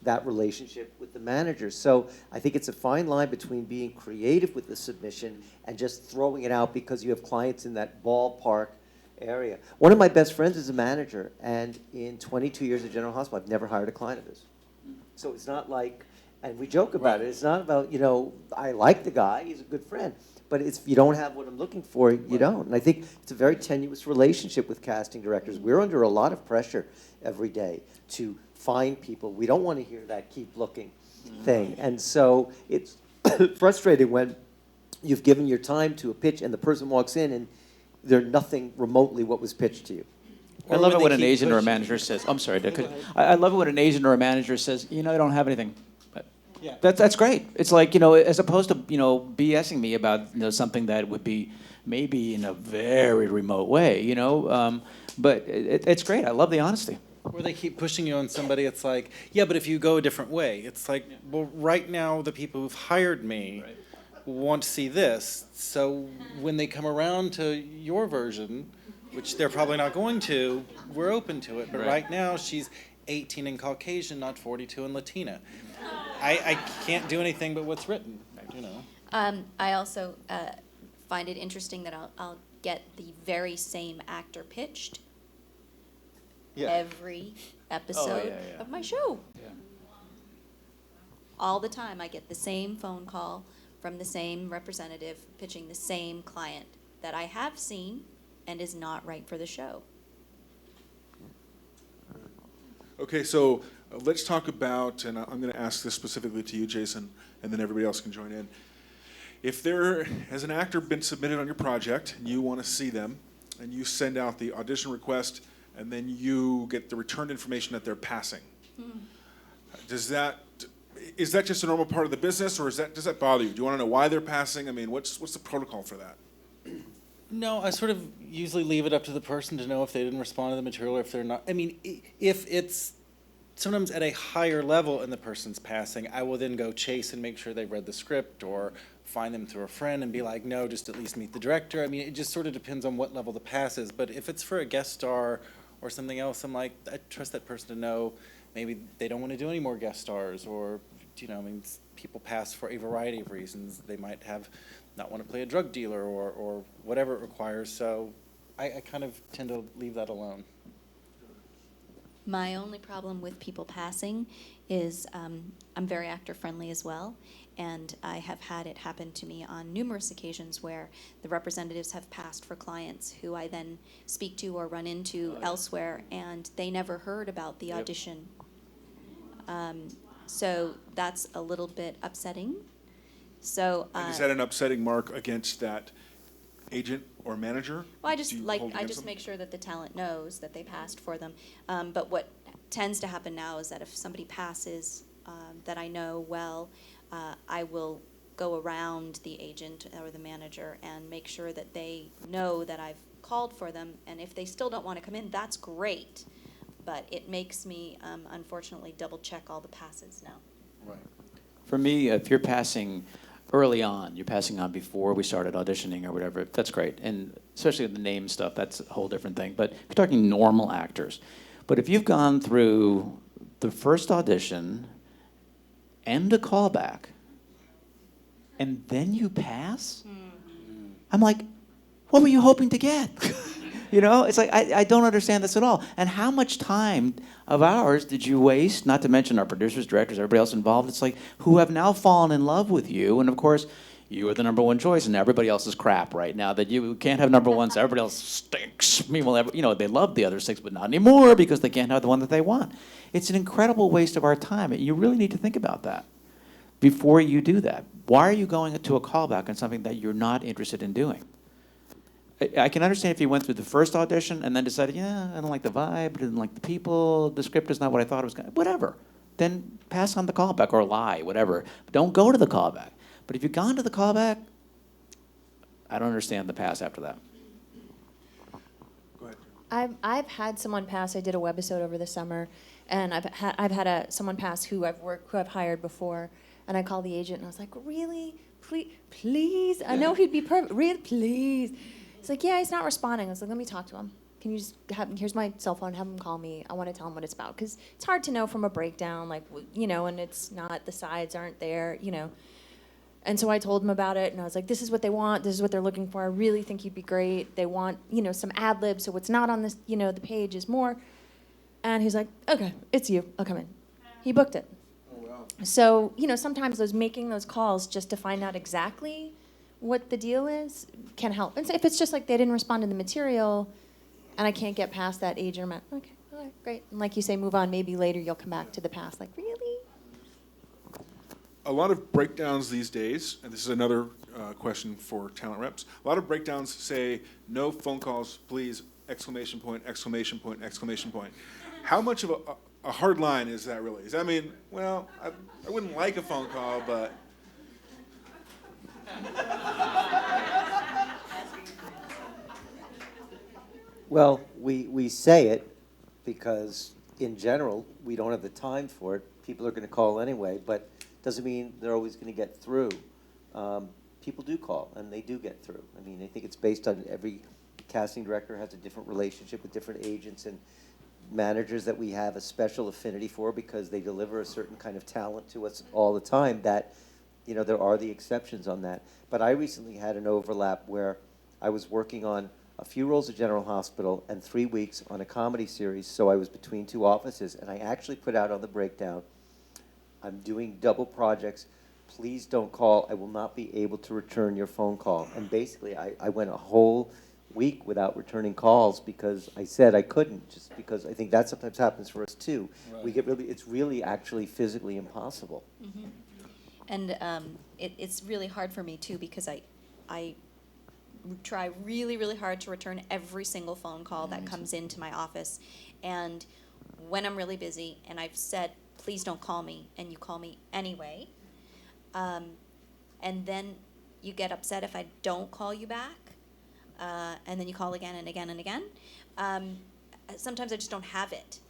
that relationship with the manager. So I think it's a fine line between being creative with the submission and just throwing it out because you have clients in that ballpark area. One of my best friends is a manager, and in 22 years at General Hospital, I've never hired a client of his. So it's not like, and we joke about it, it's not about, I like the guy, he's a good friend, but if you don't have what I'm looking for, you don't. And I think it's a very tenuous relationship with casting directors. We're under a lot of pressure every day to find people. We don't want to hear that keep looking thing. And so it's frustrating when you've given your time to a pitch and the person walks in and they're nothing remotely what was pitched to you. I love it when an agent or a manager says, I'm sorry, I love it when an agent or a manager says, I don't have anything. Yeah. That's great. It's like, as opposed to, BSing me about, something that would be maybe in a very remote way, but it's great. I love the honesty. Or they keep pushing you on somebody, it's like, yeah, but if you go a different way, it's like, well, right now the people who've hired me want to see this, so when they come around to your version, which they're probably not going to, we're open to it. But right now, she's 18 and Caucasian, not 42 and Latina. I can't do anything but what's written, I also find it interesting that I'll get the very same actor pitched every episode of my show. Yeah. All the time, I get the same phone call from the same representative pitching the same client that I have seen and is not right for the show. Okay, so let's talk about, and I'm going to ask this specifically to you, Jason, and then everybody else can join in. If there has an actor been submitted on your project, and you want to see them, and you send out the audition request, and then you get the returned information that they're passing, is that just a normal part of the business, or does that bother you? Do you want to know why they're passing? I mean, what's the protocol for that? No, I sort of usually leave it up to the person to know if they didn't respond to the material or if they're not. I mean, if it's sometimes at a higher level and the person's passing, I will then go chase and make sure they read the script or find them through a friend and be like, no, just at least meet the director. I mean, it just sort of depends on what level the pass is. But if it's for a guest star or something else, I'm like, I trust that person to know maybe they don't want to do any more guest stars, or, I mean, people pass for a variety of reasons. They might not want to play a drug dealer or whatever it requires. So I kind of tend to leave that alone. My only problem with people passing is I'm very actor friendly as well, and I have had it happen to me on numerous occasions where the representatives have passed for clients who I then speak to or run into elsewhere, and they never heard about the audition. So that's a little bit upsetting. So And is that an upsetting mark against that agent or manager? well, I Do just you like hold I against just them? make sure that the talent knows that they passed for them. But what tends to happen now is that if somebody passes that I know well, I will go around the agent or the manager and make sure that they know that I've called for them. And if they still don't want to come in, that's great. But it makes me unfortunately double check all the passes now. Right. For me, if you're passing early on, you're passing on before we started auditioning or whatever, that's great. And especially the name stuff, that's a whole different thing. But if you're talking normal actors. But if you've gone through the first audition and a callback, and then you pass, I'm like, what were you hoping to get? You know, it's like, I don't understand this at all. And how much time of ours did you waste, not to mention our producers, directors, everybody else involved, it's like, who have now fallen in love with you, and of course, you are the number one choice, and everybody else is crap right now, that you can't have number one, so everybody else stinks. Meanwhile, you know, they love the other six, but not anymore, because they can't have the one that they want. It's an incredible waste of our time, and you really need to think about that before you do that. Why are you going to a callback on something that you're not interested in doing? I can understand if you went through the first audition and then decided, yeah, I don't like the vibe, I didn't like the people, the script is not what I thought it was going to, whatever. Then pass on the callback or lie, whatever. But don't go to the callback. But if you've gone to the callback, I don't understand the pass after that. Go ahead. I've had someone pass. I did a webisode over the summer, and I've had someone pass who I've hired before, and I called the agent and I was like, really, please, I know he'd be perfect. Really, please. He's like, yeah, he's not responding. I was like, let me talk to him. Can you just here's my cell phone, have him call me. I want to tell him what it's about. Because it's hard to know from a breakdown, like, you know, and it's not, the sides aren't there, you know. And so I told him about it, and I was like, this is what they want, this is what they're looking for. I really think you'd be great. They want, you know, some ad-libs, so what's not on this, you know, the page is more. And he's like, okay, it's you, I'll come in. He booked it. Oh, wow. So, you know, sometimes making those calls just to find out exactly what the deal is can help. And so if it's just like they didn't respond to the material and I can't get past that age, I'm like, okay, all right, great. And like you say, move on. Maybe later you'll come back to the past. Like, really? A lot of breakdowns these days, and this is another question for talent reps, a lot of breakdowns say, no phone calls, please, exclamation point, exclamation point, exclamation point. How much of a hard line is that really? Does that mean, well, I wouldn't like a phone call, but... Well, we say it because in general, we don't have the time for it. People are going to call anyway, but doesn't mean they're always going to get through. People do call, and they do get through. I mean, I think it's based on every casting director has a different relationship with different agents and managers that we have a special affinity for because they deliver a certain kind of talent to us all the time that, you know, there are the exceptions on that. But I recently had an overlap where I was working on a few roles at General Hospital and 3 weeks on a comedy series, so I was between two offices, and I actually put out on the breakdown, I'm doing double projects, please don't call, I will not be able to return your phone call. And basically, I went a whole week without returning calls because I said I couldn't, just because I think that sometimes happens for us too. Right. We get really, it's really actually physically impossible. Mm-hmm. And it's really hard for me too because I try really, really hard to return every single phone call that comes into my office. And when I'm really busy and I've said, please don't call me, and you call me anyway, and then you get upset if I don't call you back, and then you call again and again and again. Sometimes I just don't have it.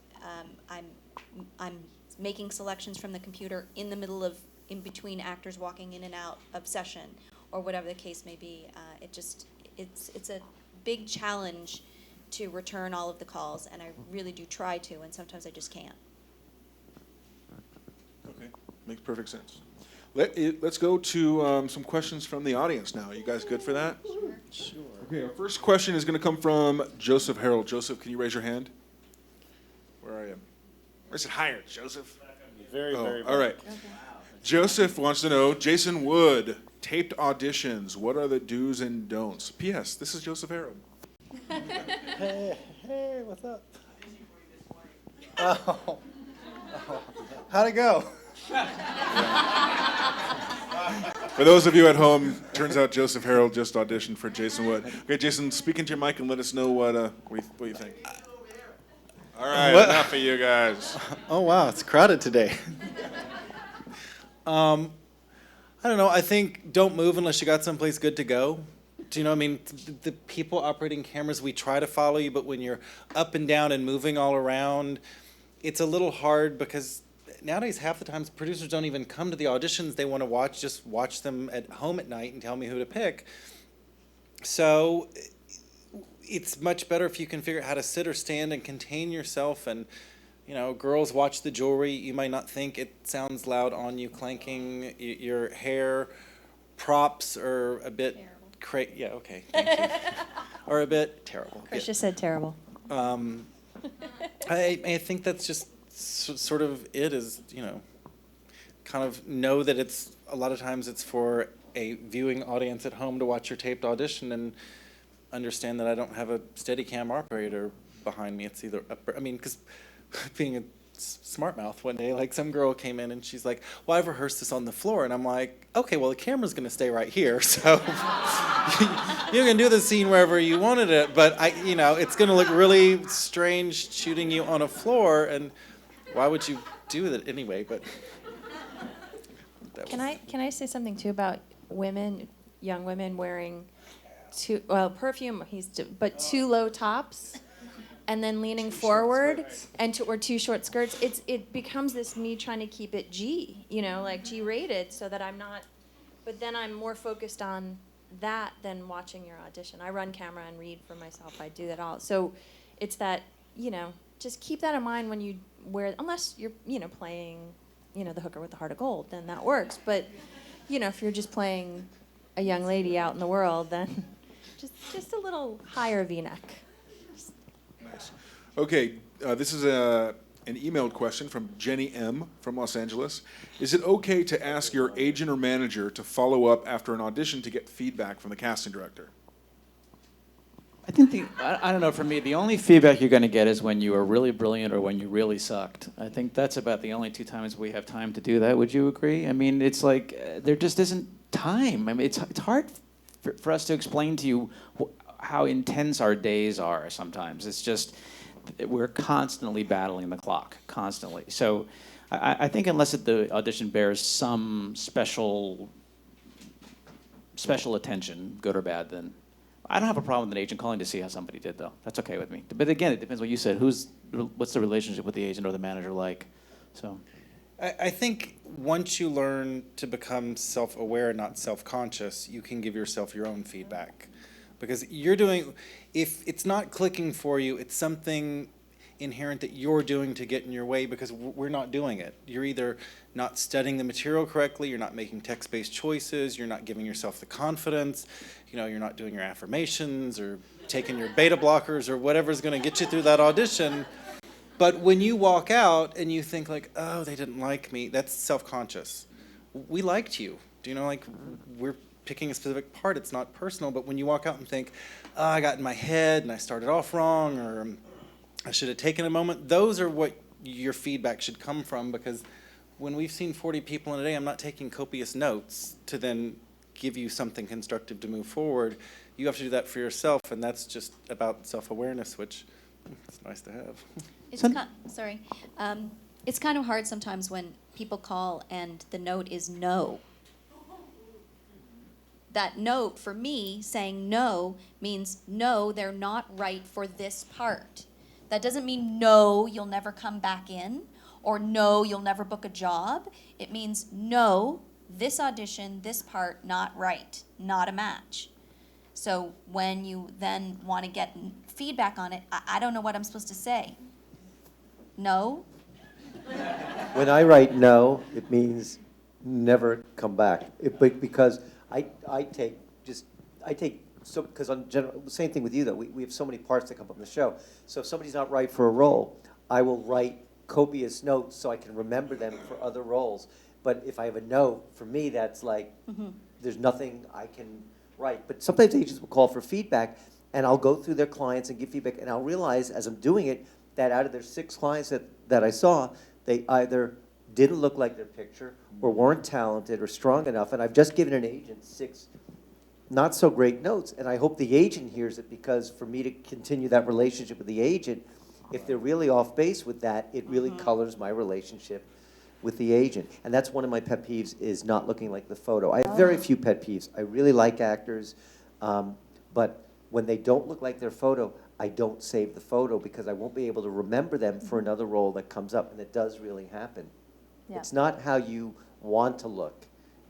I'm making selections from the computer in the middle of, in between actors walking in and out of session, or whatever the case may be. It's a big challenge to return all of the calls, and I really do try to, and sometimes I just can't. Okay, makes perfect sense. Let's go to some questions from the audience now. You guys good for that? Sure. Okay, our first question is going to come from Joseph Harold. Joseph, can you raise your hand? Where are you? Or is it higher, Joseph? Very, very all right. Joseph wants to know, Jason Wood, taped auditions, what are the do's and don'ts? P.S. This is Joseph Harold. Hey, what's up? Oh. How'd it go? For those of you at home, turns out Joseph Harold just auditioned for Jason Wood. Okay, Jason, speak into your mic and let us know what you think. All right, enough of you guys. Oh, wow, it's crowded today. I don't know. I think don't move unless you got someplace good to go. Do you know what I mean? The people operating cameras, we try to follow you, but when you're up and down and moving all around, it's a little hard because nowadays half the times producers don't even come to the auditions. They want to just watch them at home at night and tell me who to pick. So it's much better if you can figure out how to sit or stand and contain yourself. And, you know, girls, watch the jewelry. You might not think it sounds loud on you clanking. Your hair props are a bit yeah, okay, thank you. Or a bit terrible. Chris just said terrible. I think that's just sort of it is, you know, kind of know that it's a lot of times it's for a viewing audience at home to watch your taped audition and understand that I don't have a Steadicam operator behind me. It's either up, I mean, because being a smart mouth one day, like some girl came in and she's like, well, I've rehearsed this on the floor. And I'm like, okay, well, the camera's going to stay right here. So you can do the scene wherever you wanted it. But, you know, it's going to look really strange shooting you on a floor. And why would you do that anyway? But Can I say something too about women, young women wearing perfume, but too low tops, and then leaning forward, or too short skirts. It becomes this me trying to keep it G, you know, like G-rated, so that I'm not. But then I'm more focused on that than watching your audition. I run camera and read for myself. I do that all. So it's that, you know, just keep that in mind when you wear, unless you're, you know, playing, you know, the hooker with the heart of gold, then that works. But, you know, if you're just playing a young lady out in the world, then just a little higher V-neck. Nice. Okay, this is an emailed question from Jenny M. from Los Angeles. Is it okay to ask your agent or manager to follow up after an audition to get feedback from the casting director? I think I don't know, for me, the only feedback you're going to get is when you are really brilliant or when you really sucked. I think that's about the only two times we have time to do that. Would you agree? I mean, it's like there just isn't time. I mean, it's hard for us to explain to you how intense our days are sometimes. It's just we're constantly battling the clock, constantly. So I think unless the audition bears some special attention, good or bad, then I don't have a problem with an agent calling to see how somebody did, though. That's okay with me. But again, it depends what you said. What's the relationship with the agent or the manager like? So, I think once you learn to become self-aware, not self-conscious, you can give yourself your own feedback. Because if it's not clicking for you, it's something inherent that you're doing to get in your way because we're not doing it. You're either not studying the material correctly, you're not making text-based choices, you're not giving yourself the confidence, you know, you're not doing your affirmations or taking your beta blockers or whatever's going to get you through that audition. But when you walk out and you think like, oh, they didn't like me, that's self-conscious. We liked you. Do you know, like, we're picking a specific part, it's not personal, but when you walk out and think, oh, I got in my head and I started off wrong, or I should have taken a moment, those are what your feedback should come from, because when we've seen 40 people in a day, I'm not taking copious notes to then give you something constructive to move forward. You have to do that for yourself, and that's just about self-awareness, which it's nice to have. It's it's kind of hard sometimes when people call and the note is no. That note, for me, saying no means no, they're not right for this part. That doesn't mean no, you'll never come back in, or no, you'll never book a job. It means no, this audition, this part, not right, not a match. So when you then want to get feedback on it, I don't know what I'm supposed to say. No? When I write no, it means never come back. Because I take so, because on general, the same thing with you though, we have so many parts that come up in the show. So if somebody's not right for a role, I will write copious notes so I can remember them for other roles. But if I have a note, for me, that's like, there's nothing I can write. But sometimes agents will call for feedback, and I'll go through their clients and give feedback, and I'll realize as I'm doing it that out of their 6 clients that I saw, they either didn't look like their picture or weren't talented or strong enough, and I've just given an agent 6 not so great notes, and I hope the agent hears it, because for me to continue that relationship with the agent, if they're really off base with that, it really colors my relationship with the agent. And that's one of my pet peeves, is not looking like the photo. I have very few pet peeves. I really like actors, but when they don't look like their photo, I don't save the photo, because I won't be able to remember them for another role that comes up, and it does really happen. Yeah. It's not how you want to look.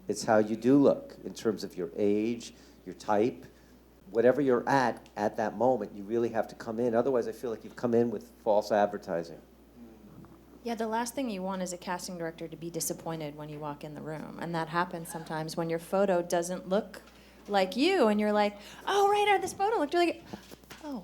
It's how you do look in terms of your age, your type, whatever you're at that moment. You really have to come in. Otherwise, I feel like you've come in with false advertising. Yeah, the last thing you want as a casting director to be disappointed when you walk in the room. And that happens sometimes when your photo doesn't look like you, and you're like, oh, right, this photo looked really good. Oh.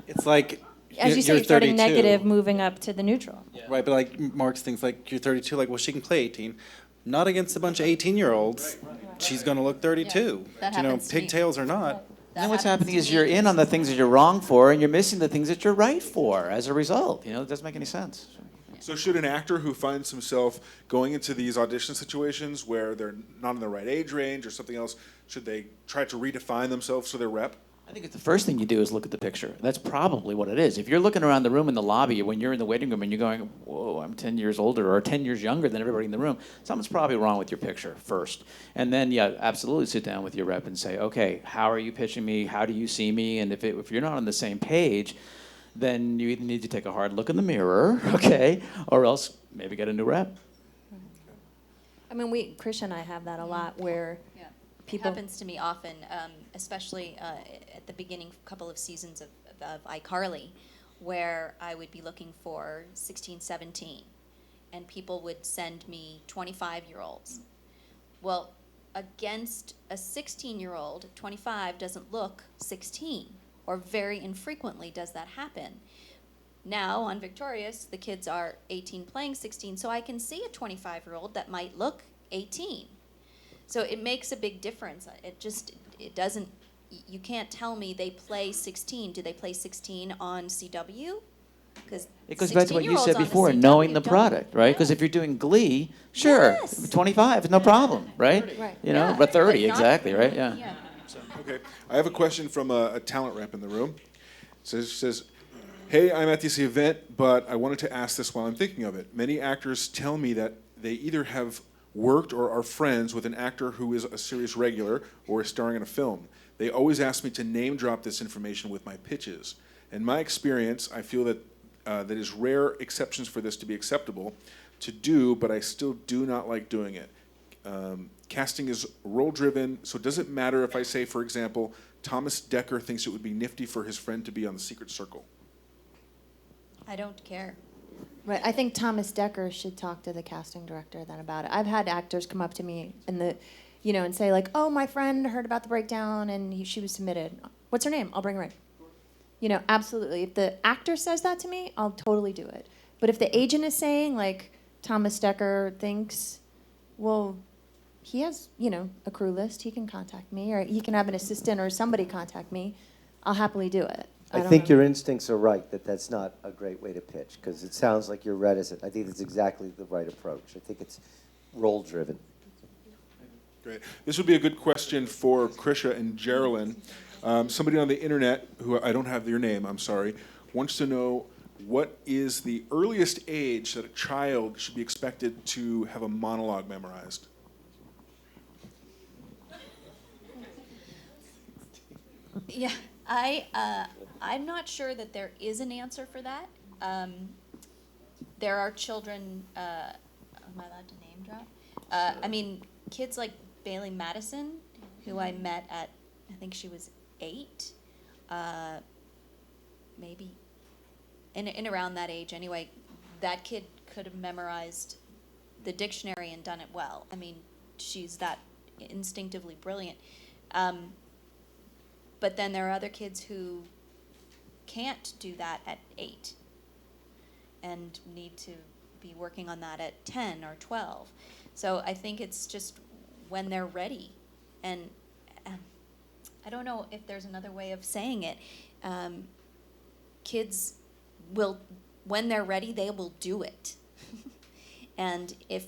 It's like, As you say, you're starting 32. negative, moving up to the neutral. Right, but like Mark's things, like, you're 32, like, well, she can play 18. Not against a bunch of 18-year-olds. She's going to look 32. that You know, happens to me. pigtails or not. And what's happening is you're in on the things that you're wrong for, and you're missing the things that you're right for as a result. You know, it doesn't make any sense. So should an actor who finds himself going into these audition situations where they're not in the right age range or something else, should they try to redefine themselves for their rep? I think it's the first thing you do is look at the picture. That's probably what it is. If you're looking around the room in the lobby, when you're in the waiting room and you're going, whoa, I'm 10 years older or 10 years younger than everybody in the room, something's probably wrong with your picture first. And then, yeah, absolutely sit down with your rep and say, okay, how are you pitching me? How do you see me? And if you're not on the same page, then you either need to take a hard look in the mirror, okay, or else maybe get a new rep. I mean, Krisha and I have that a lot, where It happens to me often, especially at the beginning couple of seasons of iCarly, where I would be looking for 16, 17, and people would send me 25-year-olds. Well, against a 16-year-old, 25 doesn't look 16, or very infrequently does that happen. Now, on Victorious, the kids are 18 playing 16, so I can see a 25-year-old that might look 18. So it makes a big difference. It doesn't, you can't tell me they play 16. Do they play 16 on CW? Because It goes back to what you said before, knowing the product, right? Because if you're doing Glee, sure, 25 is no problem, right? Right. You know, Yeah, but 30, but not- exactly, right? Yeah. Okay, I have a question from a talent rep in the room. It says, hey, I'm at this event, but I wanted to ask this while I'm thinking of it. Many actors tell me that they either have worked or are friends with an actor who is a series regular or is starring in a film. They always ask me to name drop this information with my pitches. In my experience, I feel that that is rare exceptions for this to be acceptable to do, but I still do not like doing it. Casting is role-driven, so does it matter if I say, for example, Thomas Dekker thinks it would be nifty for his friend to be on The Secret Circle? I don't care. Right, I think Thomas Dekker should talk to the casting director then about it. I've had actors come up to me and say like, "Oh, my friend heard about the breakdown and she was submitted. What's her name? I'll bring her in." You know, absolutely. If the actor says that to me, I'll totally do it. But if the agent is saying like, Thomas Dekker thinks, well, he has a crew list. He can contact me, or he can have an assistant or somebody contact me. I'll happily do it. I think your instincts are right, that that's not a great way to pitch, because it sounds like you're reticent. I think that's exactly the right approach. I think it's role-driven. Great. This would be a good question for Krisha and Geralyn. Somebody on the internet, who I don't have their name, I'm sorry, wants to know what is the earliest age that a child should be expected to have a monologue memorized? Yeah, I'm not sure that there is an answer for that. There are children, am I allowed to name drop? Kids like Bailey Madison, who I met at, I think she was 8, maybe, in around that age anyway. That kid could have memorized the dictionary and done it well. I mean, she's that instinctively brilliant. But then there are other kids who can't do that at 8. and need to be working on that at 10 or 12. So I think it's just when they're ready. And I don't know if there's another way of saying it. Kids will, when they're ready, they will do it. And if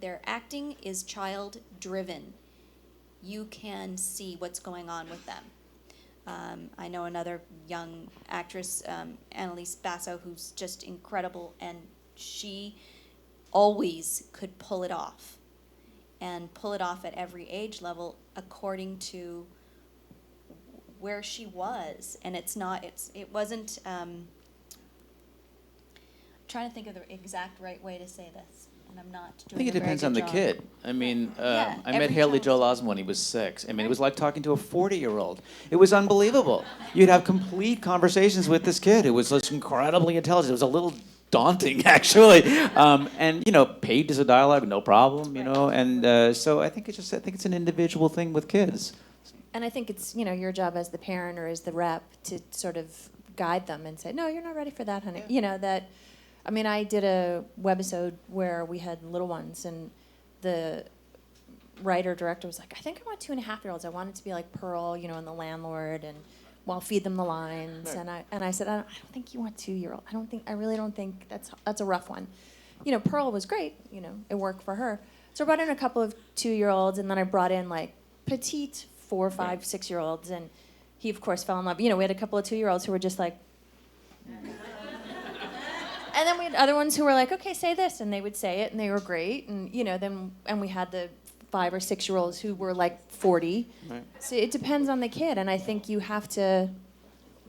their acting is child-driven, you can see what's going on with them. I know another young actress, Annalise Basso, who's just incredible, and she always could pull it off, and pull it off at every age level according to where she was. And it wasn't, trying to think of the exact right way to say this, and I'm not doing I think it a very depends good on the job. kid. I mean, Yeah, I met every Haley child. Joel Osment when he was 6. I mean, it was like talking to a 40-year-old. It was unbelievable. You'd have complete conversations with this kid who was just incredibly intelligent. It was a little daunting, actually. And, you know, pages of dialogue, no problem, you know. And so I think it's an individual thing with kids. And I think it's, you know, your job as the parent or as the rep to sort of guide them and say, no, you're not ready for that, honey. You know, that, I mean, I did a webisode where we had little ones, and the writer-director was like, I think I want 2.5-year-olds. I want it to be like Pearl, you know, and the landlord, and well, feed them the lines. Right. And I said, I don't think you want 2-year-old. I really don't think that's a rough one. You know, Pearl was great. You know, it worked for her. So I brought in a couple of 2-year-olds, and then I brought in like petite 4, 5, 6-year-olds, and he of course fell in love. You know, we had a couple of 2-year-olds who were just like. And then we had other ones who were like, okay, say this, and they would say it, and they were great. And you know, and we had the 5 or 6-year-olds who were like 40. Right. So it depends on the kid, and I think you have to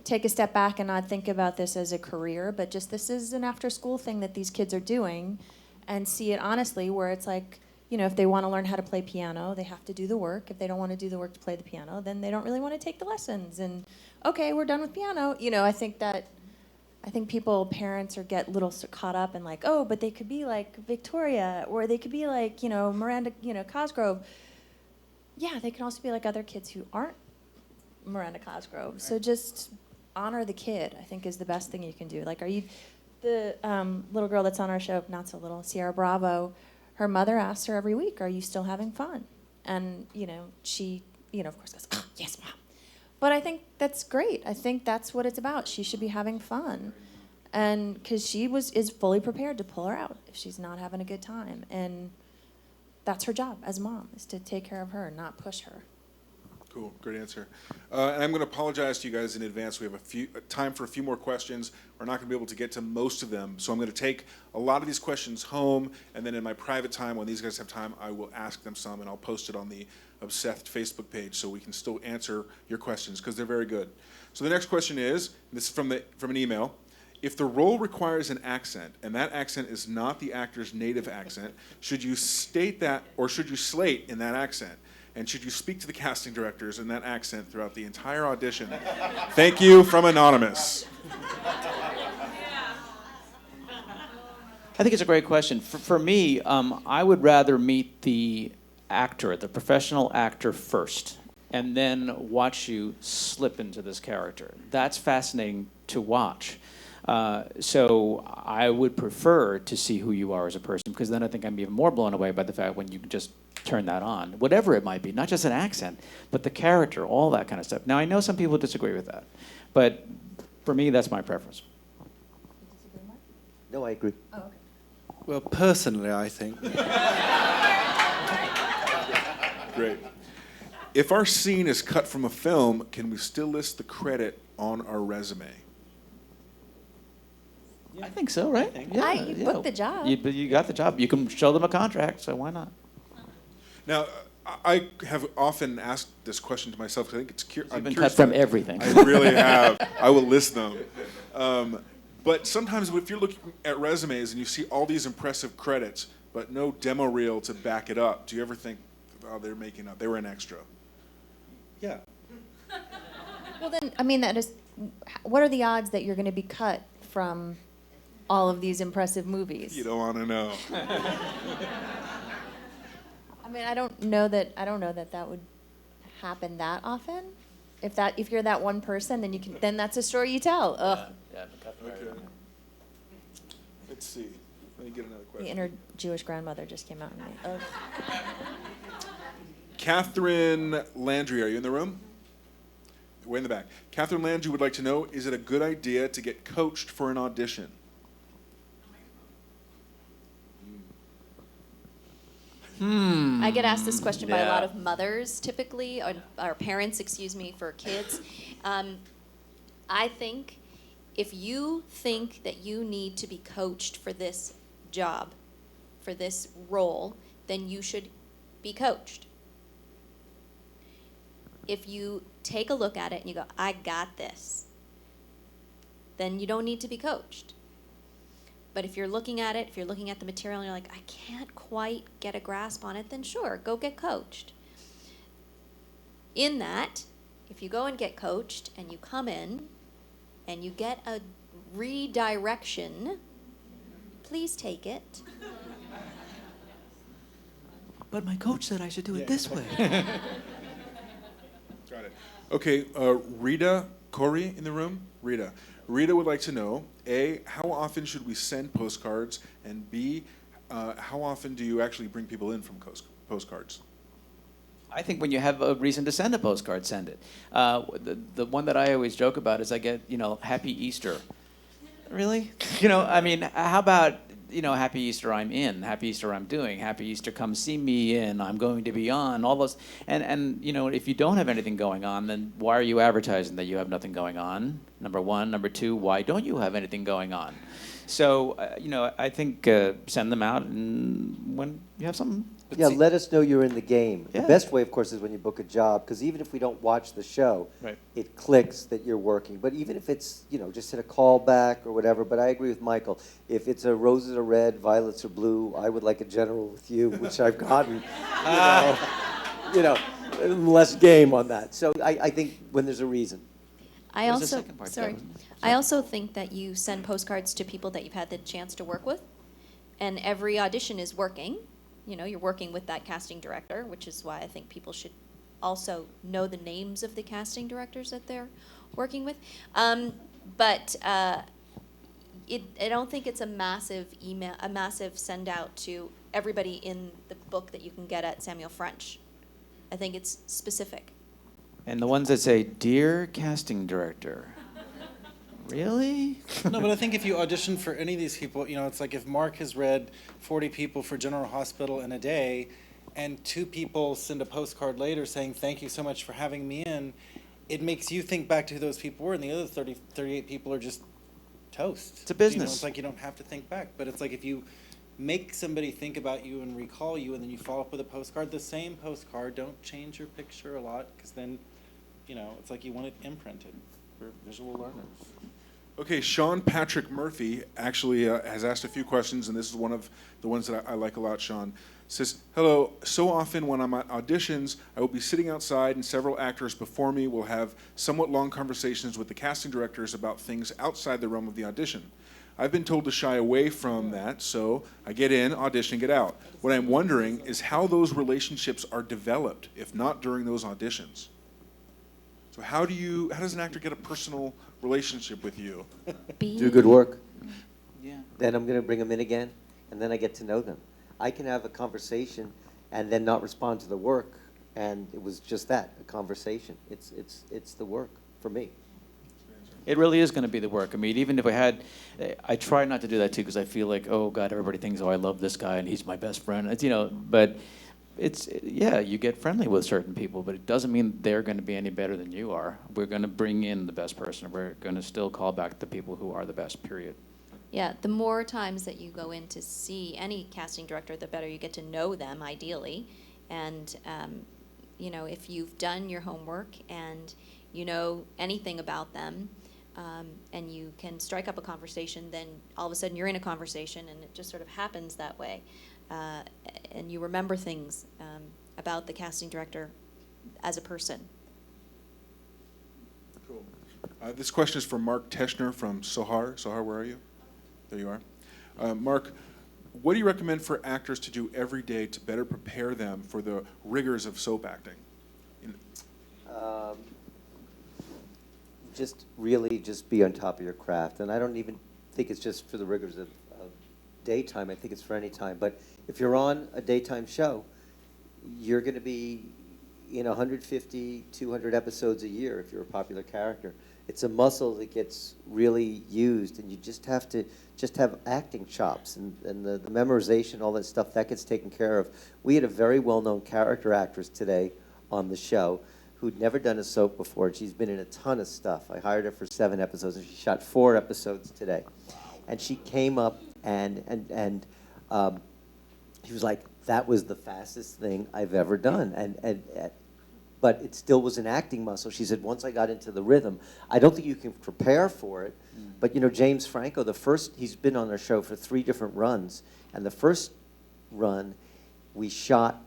take a step back and not think about this as a career, but just this is an after-school thing that these kids are doing, and see it honestly, where it's like, you know, if they want to learn how to play piano, they have to do the work. If they don't want to do the work to play the piano, then they don't really want to take the lessons. And okay, we're done with piano. You know, I think people, parents, get a little caught up in like, oh, but they could be like Victoria, or they could be like, you know, Miranda, you know, Cosgrove. Yeah, they can also be like other kids who aren't Miranda Cosgrove. So just honor the kid, I think, is the best thing you can do. Like, the little girl that's on our show, not so little, Sierra Bravo, her mother asks her every week, are you still having fun? And, you know, she, you know, of course goes, oh, yes, Mom. But I think that's great. I think that's what it's about. She should be having fun. And because she is fully prepared to pull her out if she's not having a good time. And that's her job as a mom, is to take care of her, not push her. Cool, great answer. And I'm going to apologize to you guys in advance. We have time for a few more questions. We're not going to be able to get to most of them, so I'm going to take a lot of these questions home, and then in my private time, when these guys have time, I will ask them some, and I'll post it on the obSETHed Facebook page so we can still answer your questions, because they're very good. So the next question is, this is from an email, if the role requires an accent, and that accent is not the actor's native accent, should you state that, or should you slate in that accent? And should you speak to the casting directors in that accent throughout the entire audition? Thank you, from Anonymous. I think it's a great question. For me, I would rather meet the actor, the professional actor first, and then watch you slip into this character. That's fascinating to watch. So I would prefer to see who you are as a person, because then I think I'm even more blown away by the fact when you can just turn that on, whatever it might be, not just an accent, but the character, all that kind of stuff. Now, I know some people disagree with that, but for me, that's my preference. No, I agree. Oh, okay. Well, personally, I think. Great. If our scene is cut from a film, can we still list the credit on our resume? I think so, right? You booked the job. You got the job. You can show them a contract, so why not? Now, I have often asked this question to myself because I think it's curious. You've been cut from everything. I really have. I will list them. But sometimes if you're looking at resumes and you see all these impressive credits, but no demo reel to back it up, do you ever think, oh, they're making up, they were an extra? Yeah. Well, then, I mean, what are the odds that you're going to be cut from all of these impressive movies? You don't want to know. I mean, I don't know that that would happen that often. If you're that one person, then that's a story you tell. Ugh. Okay. Let's see. Let me get another The question. inner Jewish grandmother just came out in me. Ugh. Catherine Landry, are you in the room? Way in the back. Catherine Landry would like to know, is it a good idea to get coached for an audition? I get asked this question by a lot Yeah. of mothers, typically, or parents, excuse me, for kids. I think if you think that you need to be coached for this job, for this role, then you should be coached. If you take a look at it and you go, I got this, then you don't need to be coached. But if you're looking at it, if you're looking at the material and you're like, I can't quite get a grasp on it, then sure, go get coached. In that, if you go and get coached and you come in and you get a redirection, please take it. But my coach said I should do it this way. Got it. Okay, Rita Corey in the room? Rita would like to know, A, how often should we send postcards? And B, how often do you actually bring people in from postcards? I think when you have a reason to send a postcard, send it. The one that I always joke about is I get, Happy Easter. Really? I mean, how about, Happy Easter I'm in, Happy Easter I'm doing, Happy Easter come see me in, I'm going to be on, all those. And if you don't have anything going on, then why are you advertising that you have nothing going on? Number one. Number two, why don't you have anything going on? So, I think send them out and when you have something. Yeah, let us know you're in the game. Yeah. The best way, of course, is when you book a job, because even if we don't watch the show, Right. it clicks that you're working. But even if it's, just hit a call back or whatever, but I agree with Michael. If it's a roses are red, violets are blue, I would like a general with you, which I've gotten, less game on that. So I think when there's a reason. I What was the also, second part, sorry, Devin? I also think that you send postcards to people that you've had the chance to work with, and every audition is working. You're working with that casting director, which is why I think people should also know the names of the casting directors that they're working with. But I don't think it's a massive email, a massive send out to everybody in the book that you can get at Samuel French. I think it's specific. And the ones that say, Dear Casting Director. Really? No, but I think if you audition for any of these people, it's like if Mark has read 40 people for General Hospital in a day, and 2 people send a postcard later saying, thank you so much for having me in, it makes you think back to who those people were, and the other 38 people are just toast. It's a business. It's like you don't have to think back. But it's like if you make somebody think about you and recall you, and then you follow up with a postcard, the same postcard, don't change your picture a lot, because then, it's like you want it imprinted for visual learners. Okay, Sean Patrick Murphy actually has asked a few questions, and this is one of the ones that I like a lot, Sean. Says, hello, so often when I'm at auditions, I will be sitting outside and several actors before me will have somewhat long conversations with the casting directors about things outside the realm of the audition. I've been told to shy away from that, so I get in, audition, get out. What I'm wondering is how those relationships are developed, if not during those auditions. So how does an actor get a personal relationship with you? Do good work. Yeah. Then I'm going to bring them in again, and then I get to know them. I can have a conversation and then not respond to the work, and it was just that, a conversation. It's the work for me. It really is going to be the work. I mean, even if I try not to do that too, because I feel like, oh God, everybody thinks, oh, I love this guy and he's my best friend. It's, but you get friendly with certain people, but it doesn't mean they're going to be any better than you are. We're going to bring in the best person. We're going to still call back the people who are the best, period. Yeah, the more times that you go in to see any casting director, the better you get to know them, ideally. And, if you've done your homework and you know anything about them, and you can strike up a conversation, then all of a sudden you're in a conversation, and it just sort of happens that way. And you remember things about the casting director as a person. Cool. This question is from Mark Teschner from Sohar. Sohar, where are you? There you are. Mark, what do you recommend for actors to do every day to better prepare them for the rigors of soap acting? just really just be on top of your craft. And I don't even think it's just for the rigors of daytime. I think it's for any time. But if you're on a daytime show, you're going to be in 150, 200 episodes a year if you're a popular character. It's a muscle that gets really used, and you just have to have acting chops and the memorization, all that stuff, that gets taken care of. We had a very well-known character actress today on the show who'd never done a soap before, and she's been in a ton of stuff. I hired her for 7 episodes, and she shot 4 episodes today. And she came up and she was like, that was the fastest thing I've ever done. But it still was an acting muscle. She said, once I got into the rhythm, I don't think you can prepare for it. But, you know, James Franco, he's been on our show for 3 different runs. And the first run, we shot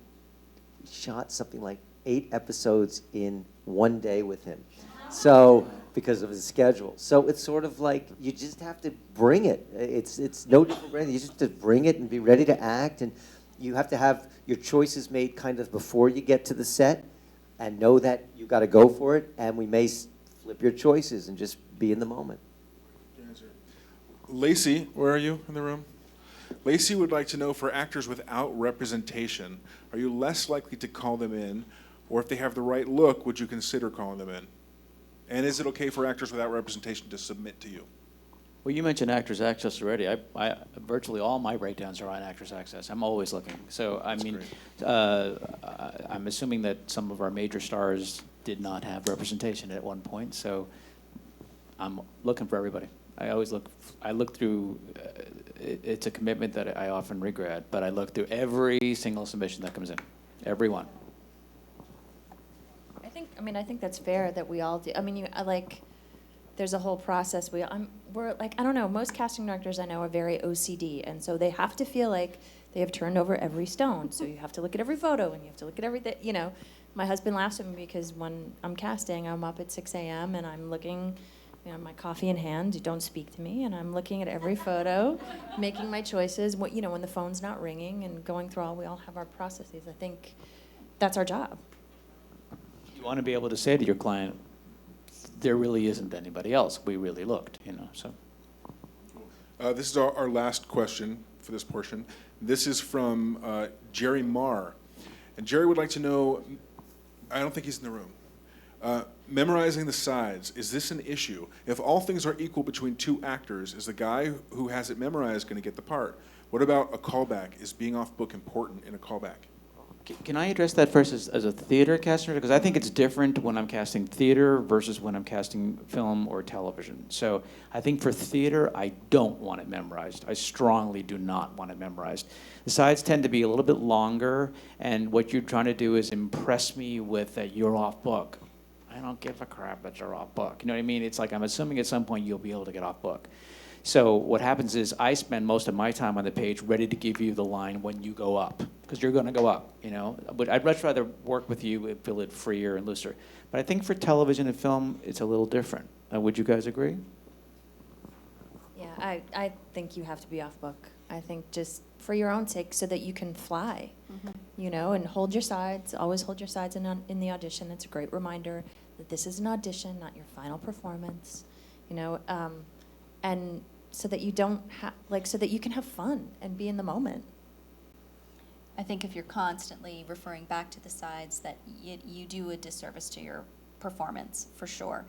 something like 8 episodes in 1 day with him. So, because of his schedule. So it's sort of like, you just have to bring it. It's no different. You just have to bring it and be ready to act. And you have to have your choices made kind of before you get to the set, and know that you got to go for it, and we may flip your choices and just be in the moment. Lacey, where are you in the room? Lacey would like to know, for actors without representation, are you less likely to call them in, or if they have the right look, would you consider calling them in? And is it okay for actors without representation to submit to you? Well, you mentioned Actors Access already. I virtually all my breakdowns are on Actors Access. I'm always looking. So, I mean, I'm assuming that some of our major stars did not have representation at one point. So, I'm looking for everybody. I look through. It's a commitment that I often regret, but I look through every single submission that comes in, every one. I think that's fair that we all do. I mean, there's a whole process. We're like, I don't know, most casting directors I know are very OCD, and so they have to feel like they have turned over every stone. So you have to look at every photo, and you have to look at everything. You know, my husband laughs at me because when I'm casting, I'm up at 6 a.m. and I'm looking, you know, my coffee in hand. You don't speak to me, and I'm looking at every photo, making my choices. When the phone's not ringing, and going through we all have our processes. I think that's our job. You want to be able to say to your client, there really isn't anybody else. We really looked, so. This is our last question for this portion. This is from Jerry Marr. And Jerry would like to know, I don't think he's in the room, memorizing the sides, is this an issue? If all things are equal between 2 actors, is the guy who has it memorized going to get the part? What about a callback? Is being off book important in a callback? Can I address that first as a theater caster? Because I think it's different when I'm casting theater versus when I'm casting film or television. So I think for theater, I don't want it memorized. I strongly do not want it memorized. The sides tend to be a little bit longer, and what you're trying to do is impress me with that you're off book. I don't give a crap that you're off book. You know what I mean? It's like I'm assuming at some point you'll be able to get off book. So what happens is I spend most of my time on the page ready to give you the line when you go up, because you're going to go up, But I'd much rather work with you and feel it freer and looser. But I think for television and film, it's a little different. Would you guys agree? Yeah, I think you have to be off book. I think just for your own sake, so that you can fly, and hold your sides. Always hold your sides in the audition. It's a great reminder that this is an audition, not your final performance, and so that you don't so that you can have fun and be in the moment. I think if you're constantly referring back to the sides, that you do a disservice to your performance, for sure.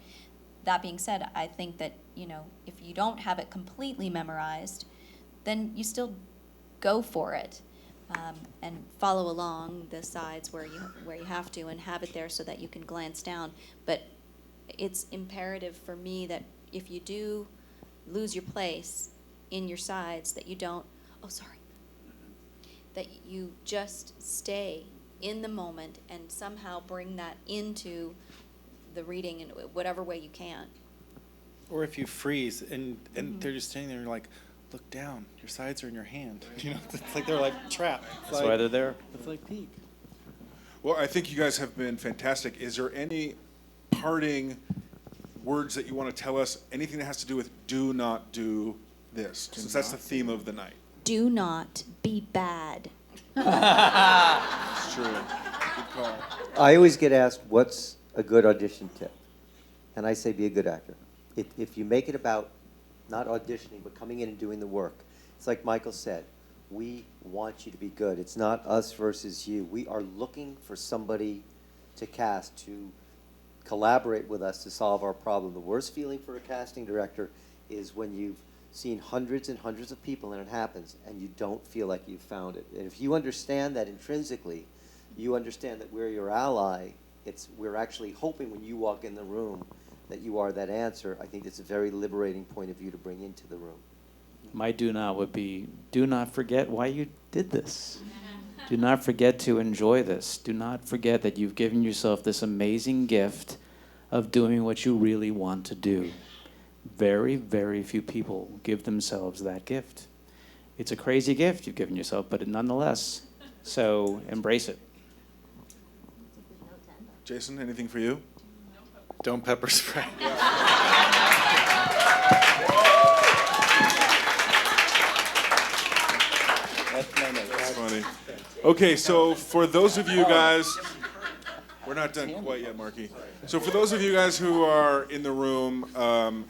That being said, I think that, if you don't have it completely memorized, then you still go for it, and follow along the sides where you have to, and have it there so that you can glance down. But it's imperative for me that if you do lose your place in your sides, that you don't, that you just stay in the moment and somehow bring that into the reading in whatever way you can. Or if you freeze and they're just standing there and you're like, look down, your sides are in your hand. It's like they're like trapped. That's why they're there. It's like peak. Well, I think you guys have been fantastic. Is there any parting words that you want to tell us? Anything that has to do with do not do this, since that's the theme of the night. Do not be bad. It's true. Good call. I always get asked, what's a good audition tip? and I say be a good actor. If you make it about not auditioning, but coming in and doing the work, it's like Michael said, we want you to be good. It's not us versus you. We are looking for somebody to cast, to collaborate with us to solve our problem. The worst feeling for a casting director is when you've seen hundreds and hundreds of people and it happens and you don't feel like you've found it. And if you understand that intrinsically, you understand that we're your ally. We're actually hoping when you walk in the room that you are that answer. I think it's a very liberating point of view to bring into the room. My do not would be, do not forget why you did this. Do not forget to enjoy this. Do not forget that you've given yourself this amazing gift of doing what you really want to do. Very, very few people give themselves that gift. It's a crazy gift you've given yourself, but nonetheless, so embrace it. Jason, anything for you? Don't pepper spray. That's funny. Okay, so for those of you guys, we're not done quite yet, Marky. So for those of you guys who are in the room,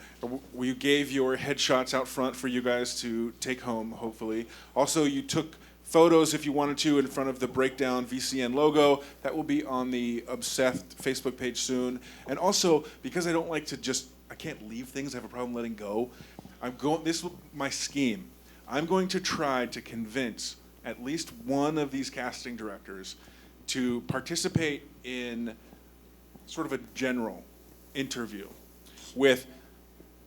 we gave your headshots out front for you guys to take home, hopefully. Also, you took photos, if you wanted to, in front of the Breakdown VCN logo. That will be on the obSETHed Facebook page soon. And also, because I don't like to I can't leave things, I have a problem letting go. This is my scheme. I'm going to try to convince at least one of these casting directors to participate in sort of a general interview with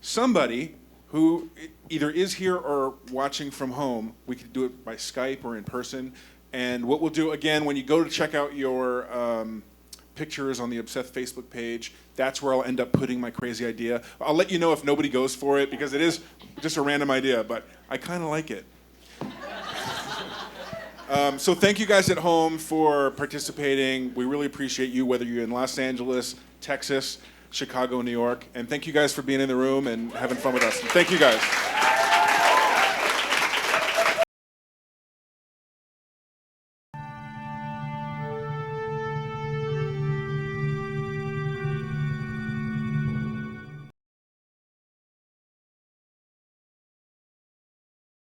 somebody who either is here or watching from home. We could do it by Skype or in person. And what we'll do, again, when you go to check out your pictures on the obSETHed Facebook page, that's where I'll end up putting my crazy idea. I'll let you know if nobody goes for it, because it is just a random idea, but I kind of like it. So thank you guys at home for participating. We really appreciate you, whether you're in Los Angeles, Texas, Chicago, New York. And thank you guys for being in the room and having fun with us. Thank you guys.